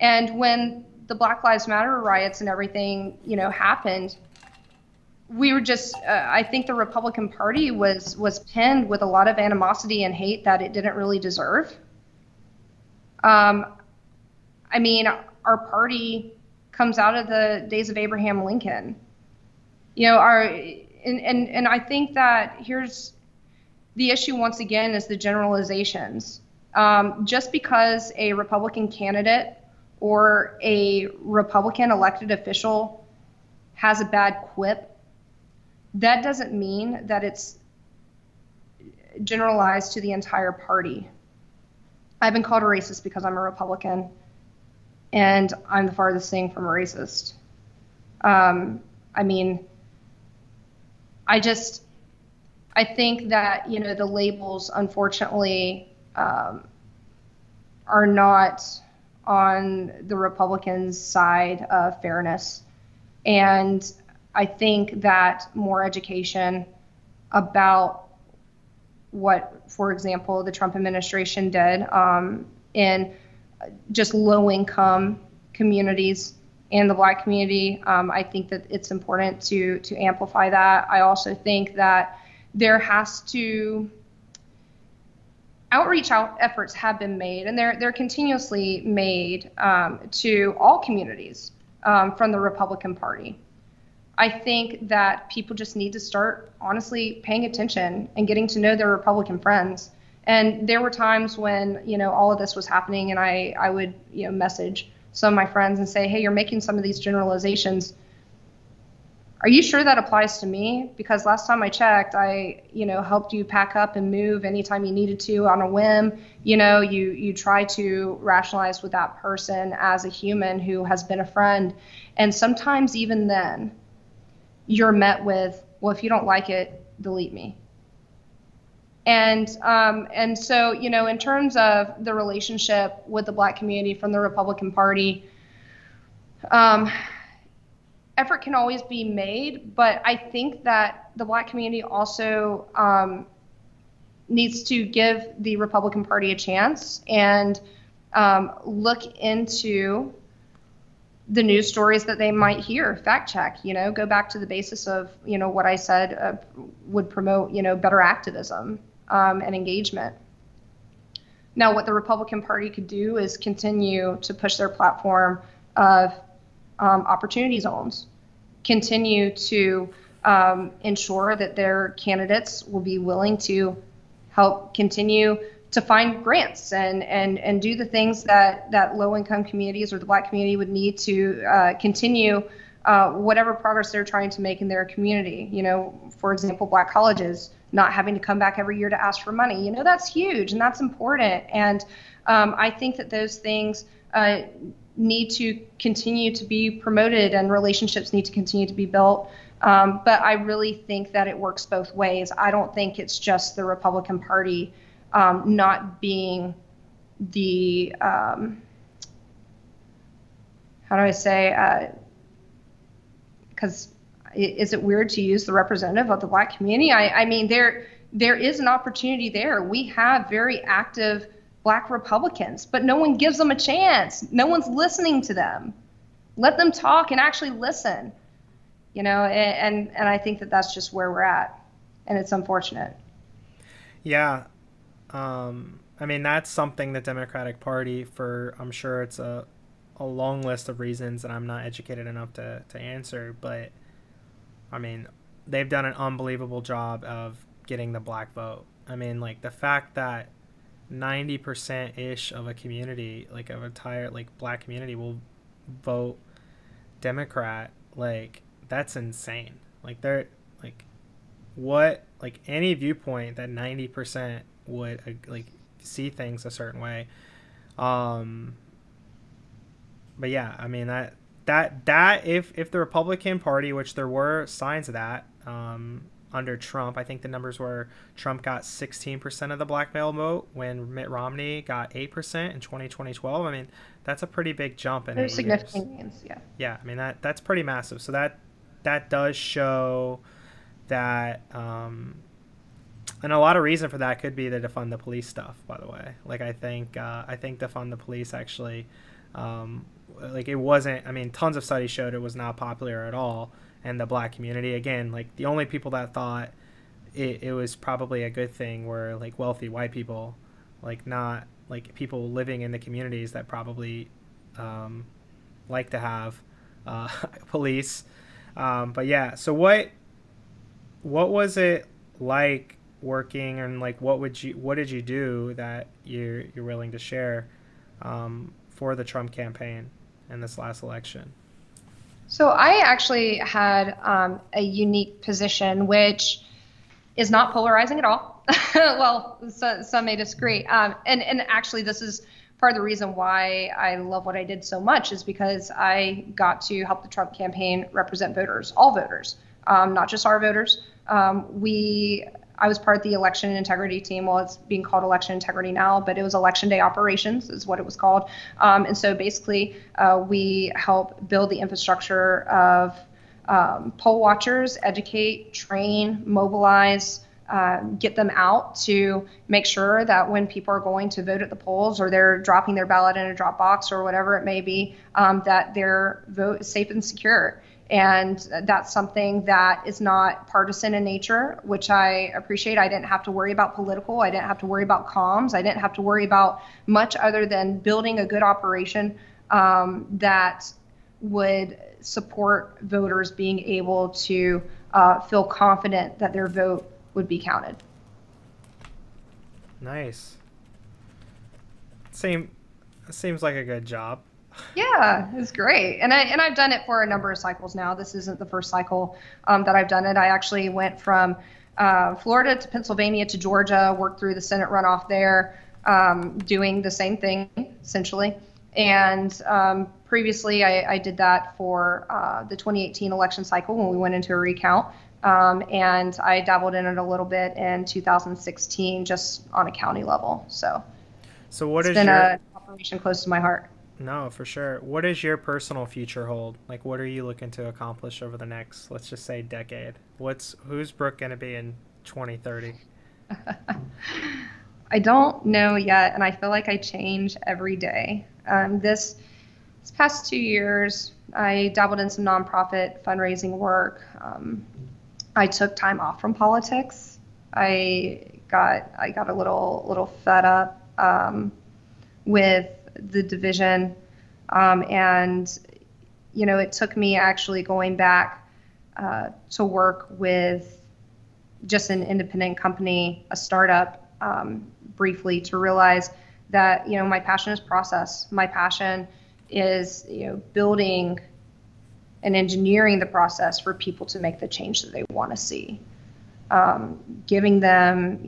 And when the Black Lives Matter riots and everything, happened, we were just, I think the Republican Party was pinned with a lot of animosity and hate that it didn't really deserve. I mean, our party comes out of the days of Abraham Lincoln. And I think that here's the issue once again is the generalizations. Just because a Republican candidate or a Republican elected official has a bad quip, that doesn't mean that it's generalized to the entire party. I've been called a racist because I'm a Republican, and I'm the farthest thing from a racist. I mean, I think that, the labels, unfortunately, are not on the Republicans' side of fairness. And I think that more education about what, for example, the Trump administration did in just low-income communities and the black community, I think that it's important to amplify that. I also think that there has to outreach efforts have been made, and they're continuously made to all communities from the Republican Party. I think that people just need to start honestly paying attention and getting to know their Republican friends. And there were times when, all of this was happening, and I would, message some of my friends and say, hey, you're making some of these generalizations. Are you sure that applies to me? Because last time I checked, I, helped you pack up and move anytime you needed to on a whim. You try to rationalize with that person as a human who has been a friend. And sometimes even then, you're met with, well, if you don't like it, delete me. And so, in terms of the relationship with the Black community from the Republican Party, effort can always be made, but I think that the Black community also needs to give the Republican Party a chance and look into the news stories that they might hear, fact check, go back to the basis of, what I said would promote, better activism and engagement. Now, what the Republican Party could do is continue to push their platform of opportunity zones, continue to ensure that their candidates will be willing to help continue to find grants and do the things that low-income communities or the Black community would need to continue whatever progress they're trying to make in their community. For example, Black colleges not having to come back every year to ask for money. That's huge and that's important. And I think that those things need to continue to be promoted and relationships need to continue to be built. But I really think that it works both ways. I don't think it's just the Republican Party not being the, how do I say, because is it weird to use the representative of the Black community? I mean, there is an opportunity there. We have very active Black Republicans, but no one gives them a chance. No one's listening to them. Let them talk and actually listen, and I think that that's just where we're at, and it's unfortunate. Yeah. I mean, that's something the Democratic Party, I'm sure it's a long list of reasons that I'm not educated enough to answer, but I mean, they've done an unbelievable job of getting the Black vote. I mean, like the fact that 90%-ish of a community, like of entire Black community, will vote Democrat, that's insane. They're any viewpoint that 90% would see things a certain way. But yeah, I mean that if the Republican Party, which there were signs of that under Trump, I think the numbers were Trump got 16% of the Black male vote when Mitt Romney got 8% in 2012. I mean, that's a pretty big jump in 8 years. There's significant gains, yeah. Yeah, I mean that's pretty massive. So that does show that, and a lot of reason for that could be the defund the police stuff, by the way. I think defund the police actually, it wasn't, I mean, tons of studies showed it was not popular at all in the Black community. Again, the only people that thought it was probably a good thing were wealthy white people, not people living in the communities that probably like to have police. But yeah, so what was it like working, and what did you do that you're willing to share for the Trump campaign in this last election? So I actually had a unique position, which is not polarizing at all. Well, some may disagree. And actually, this is part of the reason why I love what I did so much, is because I got to help the Trump campaign represent voters, all voters, not just our voters. I was part of the election integrity team. Well, it's being called election integrity now, but it was election day operations is what it was called. And so basically, we help build the infrastructure of poll watchers, educate, train, mobilize, get them out to make sure that when people are going to vote at the polls, or they're dropping their ballot in a drop box or whatever it may be, that their vote is safe and secure. And that's something that is not partisan in nature, which I appreciate. I didn't have to worry about political. I didn't have to worry about comms. I didn't have to worry about much other than building a good operation that would support voters being able to feel confident that their vote would be counted. Nice. Seems like a good job. Yeah, it's great. And I've done it for a number of cycles now. This isn't the first cycle that I've done it. I actually went from Florida to Pennsylvania to Georgia, worked through the Senate runoff there, doing the same thing, essentially. And previously, I did that for the 2018 election cycle when we went into a recount. And I dabbled in it a little bit in 2016, just on a county level. So what it's is been your an operation close to my heart. no, for sure. What does your personal future hold? Like, what are you looking to accomplish over the next, let's just say, decade? Who's Brooke going to be in 2030? I don't know yet, and I feel like I change every day. This past 2 years, I dabbled in some nonprofit fundraising work. I took time off from politics. I got a little fed up with the division, and it took me actually going back to work with just an independent company, a startup, briefly, to realize that my passion is process. My passion is building and engineering the process for people to make the change that they want to see. Giving them,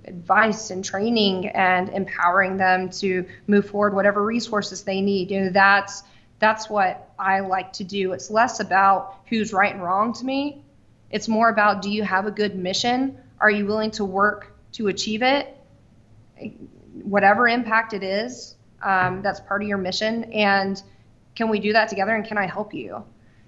advice and training and empowering them to move forward, whatever resources they need. That's what I like to do. It's less about who's right and wrong to me. It's more about, do you have a good mission? Are you willing to work to achieve it? Whatever impact it is, that's part of your mission. And can we do that together? And can I help you?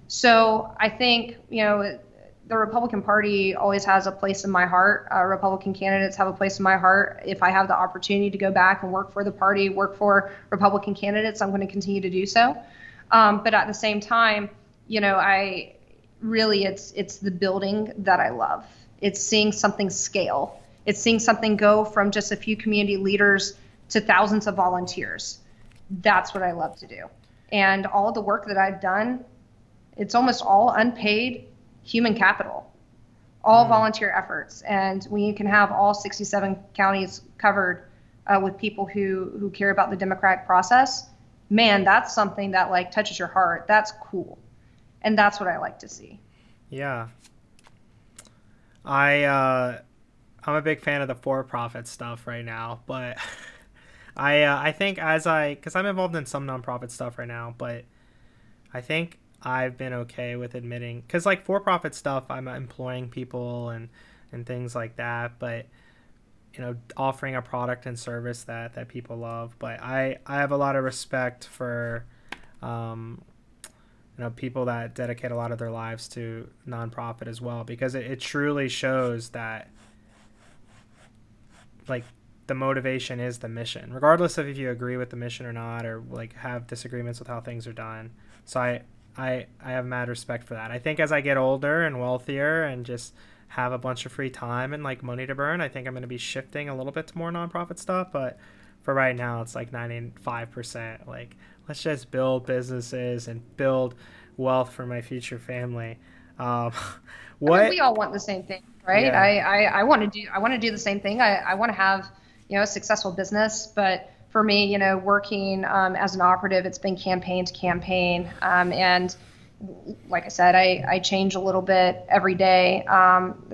So I think, the Republican Party always has a place in my heart. Republican candidates have a place in my heart. If I have the opportunity to go back and work for the party, work for Republican candidates, I'm going to continue to do so. But at the same time, I really, it's the building that I love. It's seeing something scale. It's seeing something go from just a few community leaders to thousands of volunteers. That's what I love to do. And all of the work that I've done, it's almost all unpaid human capital, all volunteer efforts. And when you can have all 67 counties covered with people who care about the democratic process, man, that's something that like touches your heart. That's cool. And that's what I like to see. Yeah. I'm a big fan of the for-profit stuff right now, but I think because I'm involved in some nonprofit stuff right now, but I think I've been okay with admitting, because like for-profit stuff, I'm employing people and things like that, but offering a product and service that people love. But I have a lot of respect for people that dedicate a lot of their lives to nonprofit as well, because it truly shows that like the motivation is the mission, regardless of if you agree with the mission or not, or like have disagreements with how things are done. So I have mad respect for that. I think as I get older and wealthier and just have a bunch of free time and like money to burn, I think I'm going to be shifting a little bit to more nonprofit stuff. But for right now, it's like 95%. Like, let's just build businesses and build wealth for my future family. I mean, we all want the same thing, right? Yeah. I want to do the same thing. I want to have a successful business, but for me, working as an operative, it's been campaign to campaign. And like I said, I change a little bit every day.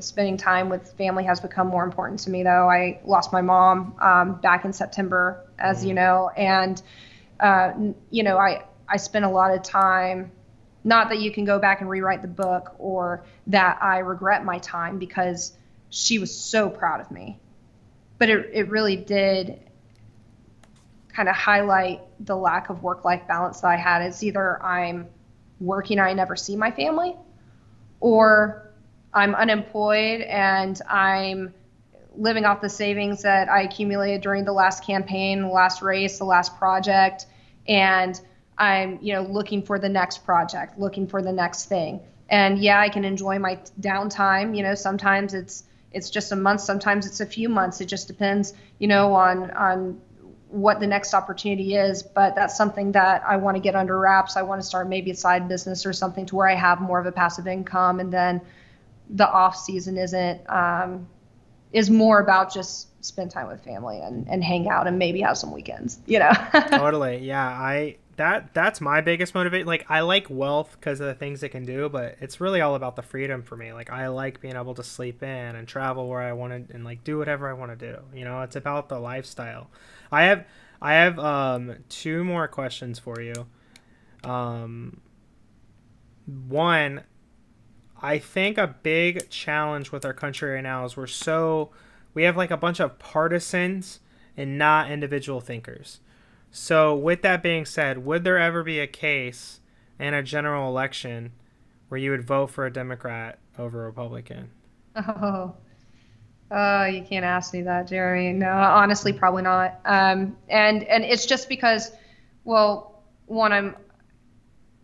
Spending time with family has become more important to me, though. I lost my mom back in September, as you know, and, I spent a lot of time, not that you can go back and rewrite the book or that I regret my time, because she was so proud of me. But it really did kind of highlight the lack of work-life balance that I had. It's either I'm working and I never see my family, or I'm unemployed and I'm living off the savings that I accumulated during the last campaign, the last race, the last project, and I'm looking for the next project, looking for the next thing. And yeah, I can enjoy my downtime. Sometimes it's just a month, sometimes it's a few months. It just depends, on what the next opportunity is. But that's something that I want to get under wraps. I want to start maybe a side business or something to where I have more of a passive income, and then the off season is more about just spend time with family and hang out and maybe have some weekends. Totally. Yeah. That's my biggest motivation. Like, I like wealth because of the things it can do, but it's really all about the freedom for me. Like, I like being able to sleep in and travel where I want to and like do whatever I want to do. It's about the lifestyle. I have two more questions for you. One, I think a big challenge with our country right now is we have like a bunch of partisans and not individual thinkers. So with that being said, would there ever be a case in a general election where you would vote for a Democrat over a Republican? Oh, you can't ask me that, Jeremy. No, honestly, probably not. And it's just because, well,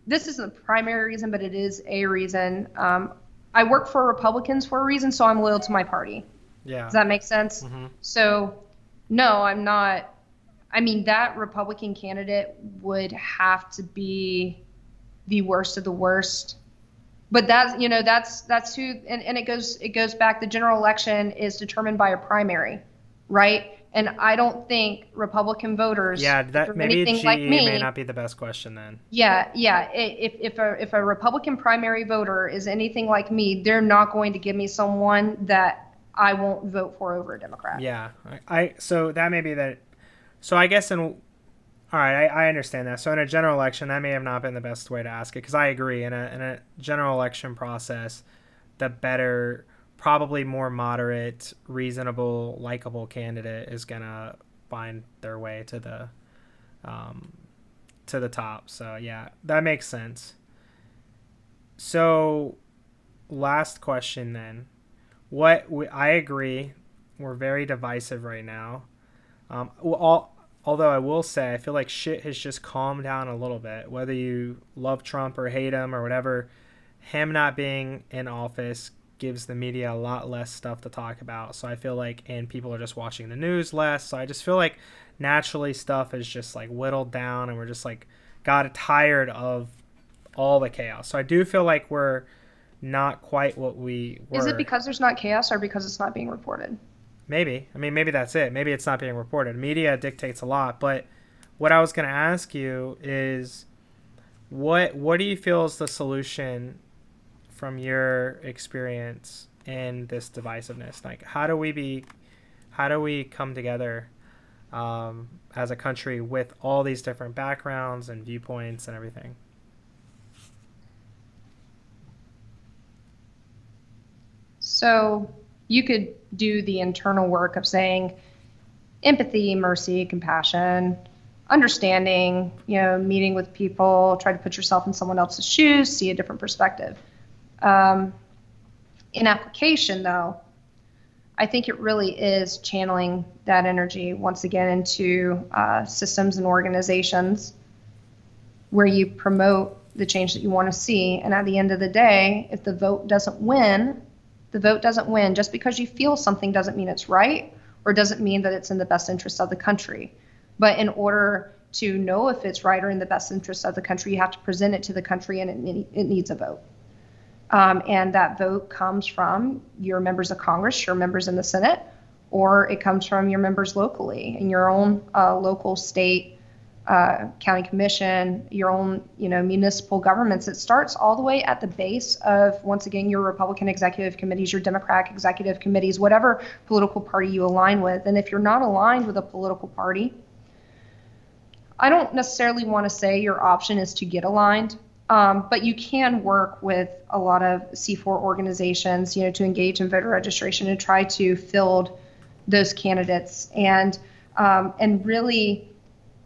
this isn't the primary reason, but it is a reason. I work for Republicans for a reason, so I'm loyal to my party. Yeah. Does that make sense? Mm-hmm. So, no, I'm not. I mean, that Republican candidate would have to be the worst of the worst. But that's who, and it goes back. The general election is determined by a primary, right? And I don't think Republican voters, that maybe anything GE like me, may not be the best question then. Yeah. If a Republican primary voter is anything like me, they're not going to give me someone that I won't vote for over a Democrat. Yeah, so that may be that. So I guess all right, I understand that. So in a general election, that may have not been the best way to ask it, because I agree. In a general election process, the better, probably more moderate, reasonable, likable candidate is gonna find their way to the top. So yeah, that makes sense. So last question then. I agree, we're very divisive right now. Although I will say, I feel like shit has just calmed down a little bit. Whether you love Trump or hate him or whatever, him not being in office gives the media a lot less stuff to talk about. So I feel like, and people are just watching the news less. So I just feel like naturally stuff is just like whittled down, and we're just like got tired of all the chaos. So I do feel like we're not quite what we were. Is it because there's not chaos, or because it's not being reported? Maybe. I mean, maybe that's it. Maybe it's not being reported. Media dictates a lot. But what I was going to ask you is, what do you feel is the solution from your experience in this divisiveness? Like, how do we come together as a country with all these different backgrounds and viewpoints and everything? So you could do the internal work of saying empathy, mercy, compassion, understanding, meeting with people, try to put yourself in someone else's shoes, see a different perspective. In application, though, I think it really is channeling that energy once again into systems and organizations where you promote the change that you want to see. And at the end of the day, if the vote doesn't win, just because you feel something doesn't mean it's right, or doesn't mean that it's in the best interest of the country. But in order to know if it's right or in the best interest of the country, you have to present it to the country, and it needs a vote. And that vote comes from your members of Congress, your members in the Senate, or it comes from your members locally in your own local, state, county commission, your own, municipal governments. It starts all the way at the base of, once again, your Republican executive committees, your Democratic executive committees, whatever political party you align with. And if you're not aligned with a political party, I don't necessarily want to say your option is to get aligned, but you can work with a lot of C4 organizations, to engage in voter registration and try to field those candidates and really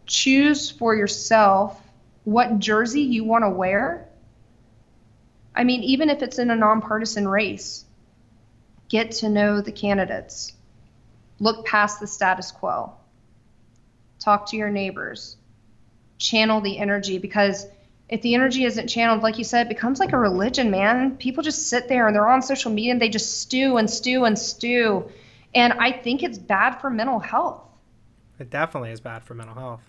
choose for yourself what jersey you want to wear. I mean, even if it's in a nonpartisan race, get to know the candidates. Look past the status quo. Talk to your neighbors. Channel the energy, because if the energy isn't channeled, like you said, it becomes like a religion, man. People just sit there and they're on social media and they just stew and stew and stew. And I think it's bad for mental health. It definitely is bad for mental health.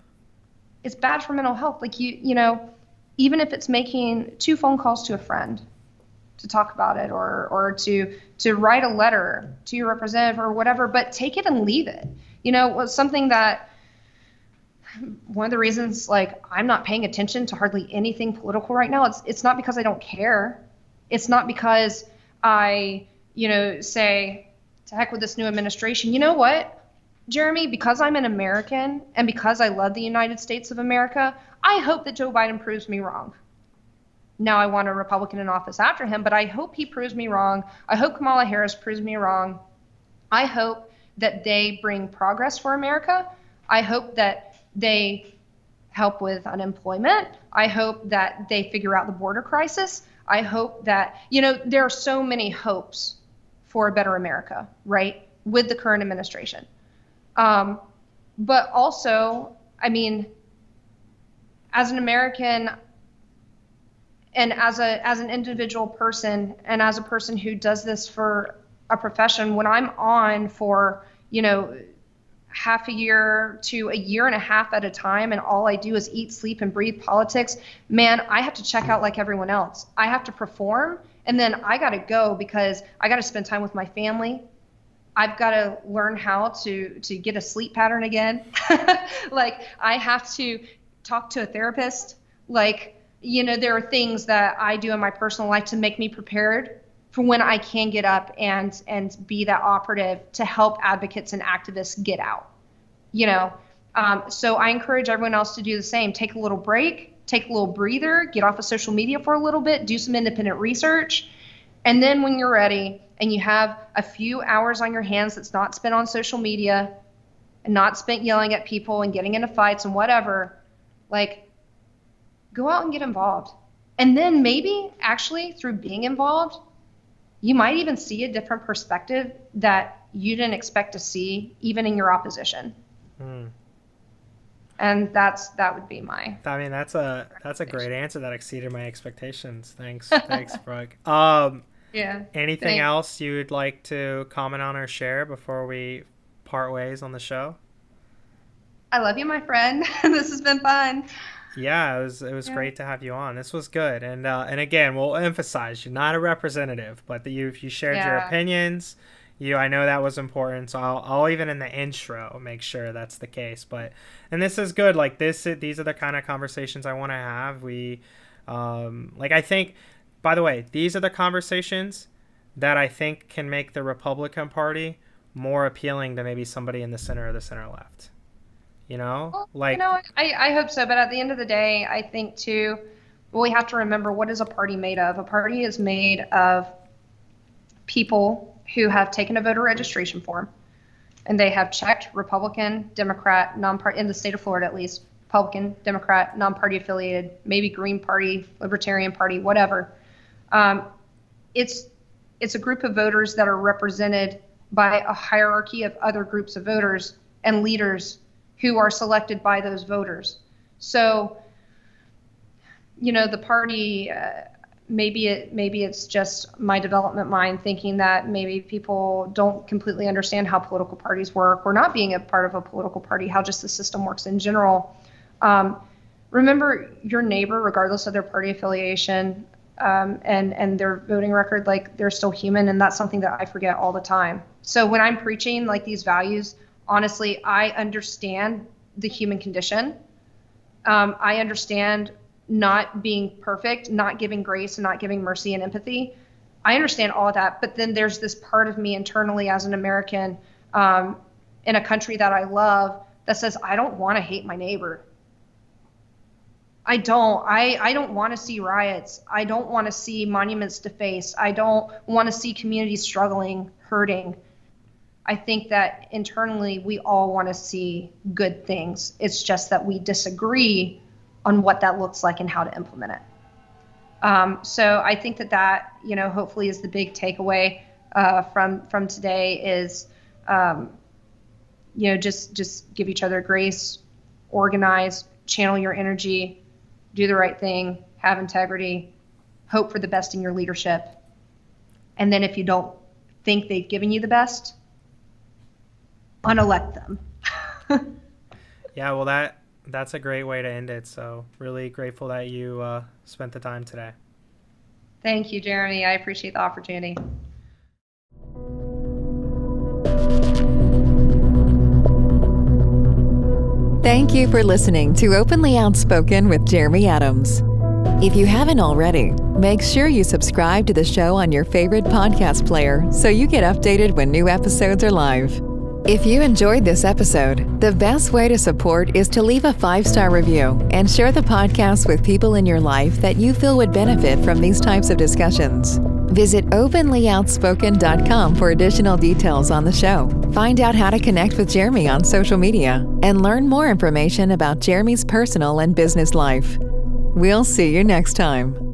It's bad for mental health. Like, even if it's making 2 phone calls to a friend to talk about it, or to write a letter to your representative or whatever, but take it and leave it. Was something that, one of the reasons, like, I'm not paying attention to hardly anything political right now. It's not because I don't care. It's not because I, say, to heck with this new administration. You know what, Jeremy, because I'm an American and because I love the United States of America, I hope that Joe Biden proves me wrong. now I want a Republican in office after him, but I hope he proves me wrong. I hope Kamala Harris proves me wrong. I hope that they bring progress for America. I hope that they help with unemployment. I hope that they figure out the border crisis. I hope that, there are so many hopes for a better America, right, with the current administration. But also, I mean, as an American and as an individual person and as a person who does this for a profession, when I'm on for, half a year to a year and a half at a time, and all I do is eat, sleep, and breathe politics, man, I have to check out like everyone else. I have to perform, and then I got to go because I got to spend time with my family. I've got to learn how to get a sleep pattern again. Like, I have to talk to a therapist. Like, there are things that I do in my personal life to make me prepared for when I can get up and be that operative to help advocates and activists get out, So I encourage everyone else to do the same. Take a little break, take a little breather, get off of social media for a little bit, do some independent research. And then when you're ready and you have a few hours on your hands that's not spent on social media and not spent yelling at people and getting into fights and whatever, like, go out and get involved. And then maybe actually through being involved, you might even see a different perspective that you didn't expect to see, even in your opposition. And that would be my. I mean, that's a great answer that exceeded my expectations. Thanks, Brooke. Yeah. Anything else you would like to comment on or share before we part ways on the show? I love you, my friend. This has been fun. Yeah, it was great to have you on. This was good, and again, we'll emphasize you're not a representative, but that you shared your opinions. I know that was important, so I'll even in the intro make sure that's the case. And this is good. Like these are the kind of conversations I want to have. I think, by the way, these are the conversations that I think can make the Republican Party more appealing than maybe somebody in the center or the center left. I hope so. But at the end of the day, I think too, we have to remember, what is a party made of? A party is made of people who have taken a voter registration form and they have checked Republican, Democrat, non-party, in the state of Florida at least, Republican, Democrat, non-party affiliated, maybe Green Party, Libertarian Party, whatever. It's a group of voters that are represented by a hierarchy of other groups of voters and leaders who are selected by those voters. So, the party, maybe it's just my development mind thinking that maybe people don't completely understand how political parties work, or not being a part of a political party, how just the system works in general. Remember your neighbor, regardless of their party affiliation and their voting record, like, they're still human, and that's something that I forget all the time. So when I'm preaching like these values, honestly, I understand the human condition. I understand not being perfect, not giving grace and not giving mercy and empathy. I understand all of that. But then there's this part of me internally as an American in a country that I love that says, I don't want to hate my neighbor. I don't want to see riots. I don't want to see monuments defaced. I don't want to see communities struggling, hurting. I think that internally we all want to see good things. It's just that we disagree on what that looks like and how to implement it. So I think that hopefully is the big takeaway from today is, just give each other grace, organize, channel your energy, do the right thing, have integrity, hope for the best in your leadership. And then if you don't think they've given you the best, unelect them. Yeah, well, that's a great way to end it. So really grateful that you spent the time today. Thank you, Jeremy. I appreciate the opportunity. Thank you for listening to Openly Outspoken with Jeremy Adams. If you haven't already, make sure you subscribe to the show on your favorite podcast player so you get updated when new episodes are live. If you enjoyed this episode, the best way to support is to leave a 5-star review and share the podcast with people in your life that you feel would benefit from these types of discussions. Visit openlyoutspoken.com for additional details on the show. Find out how to connect with Jeremy on social media and learn more information about Jeremy's personal and business life. We'll see you next time.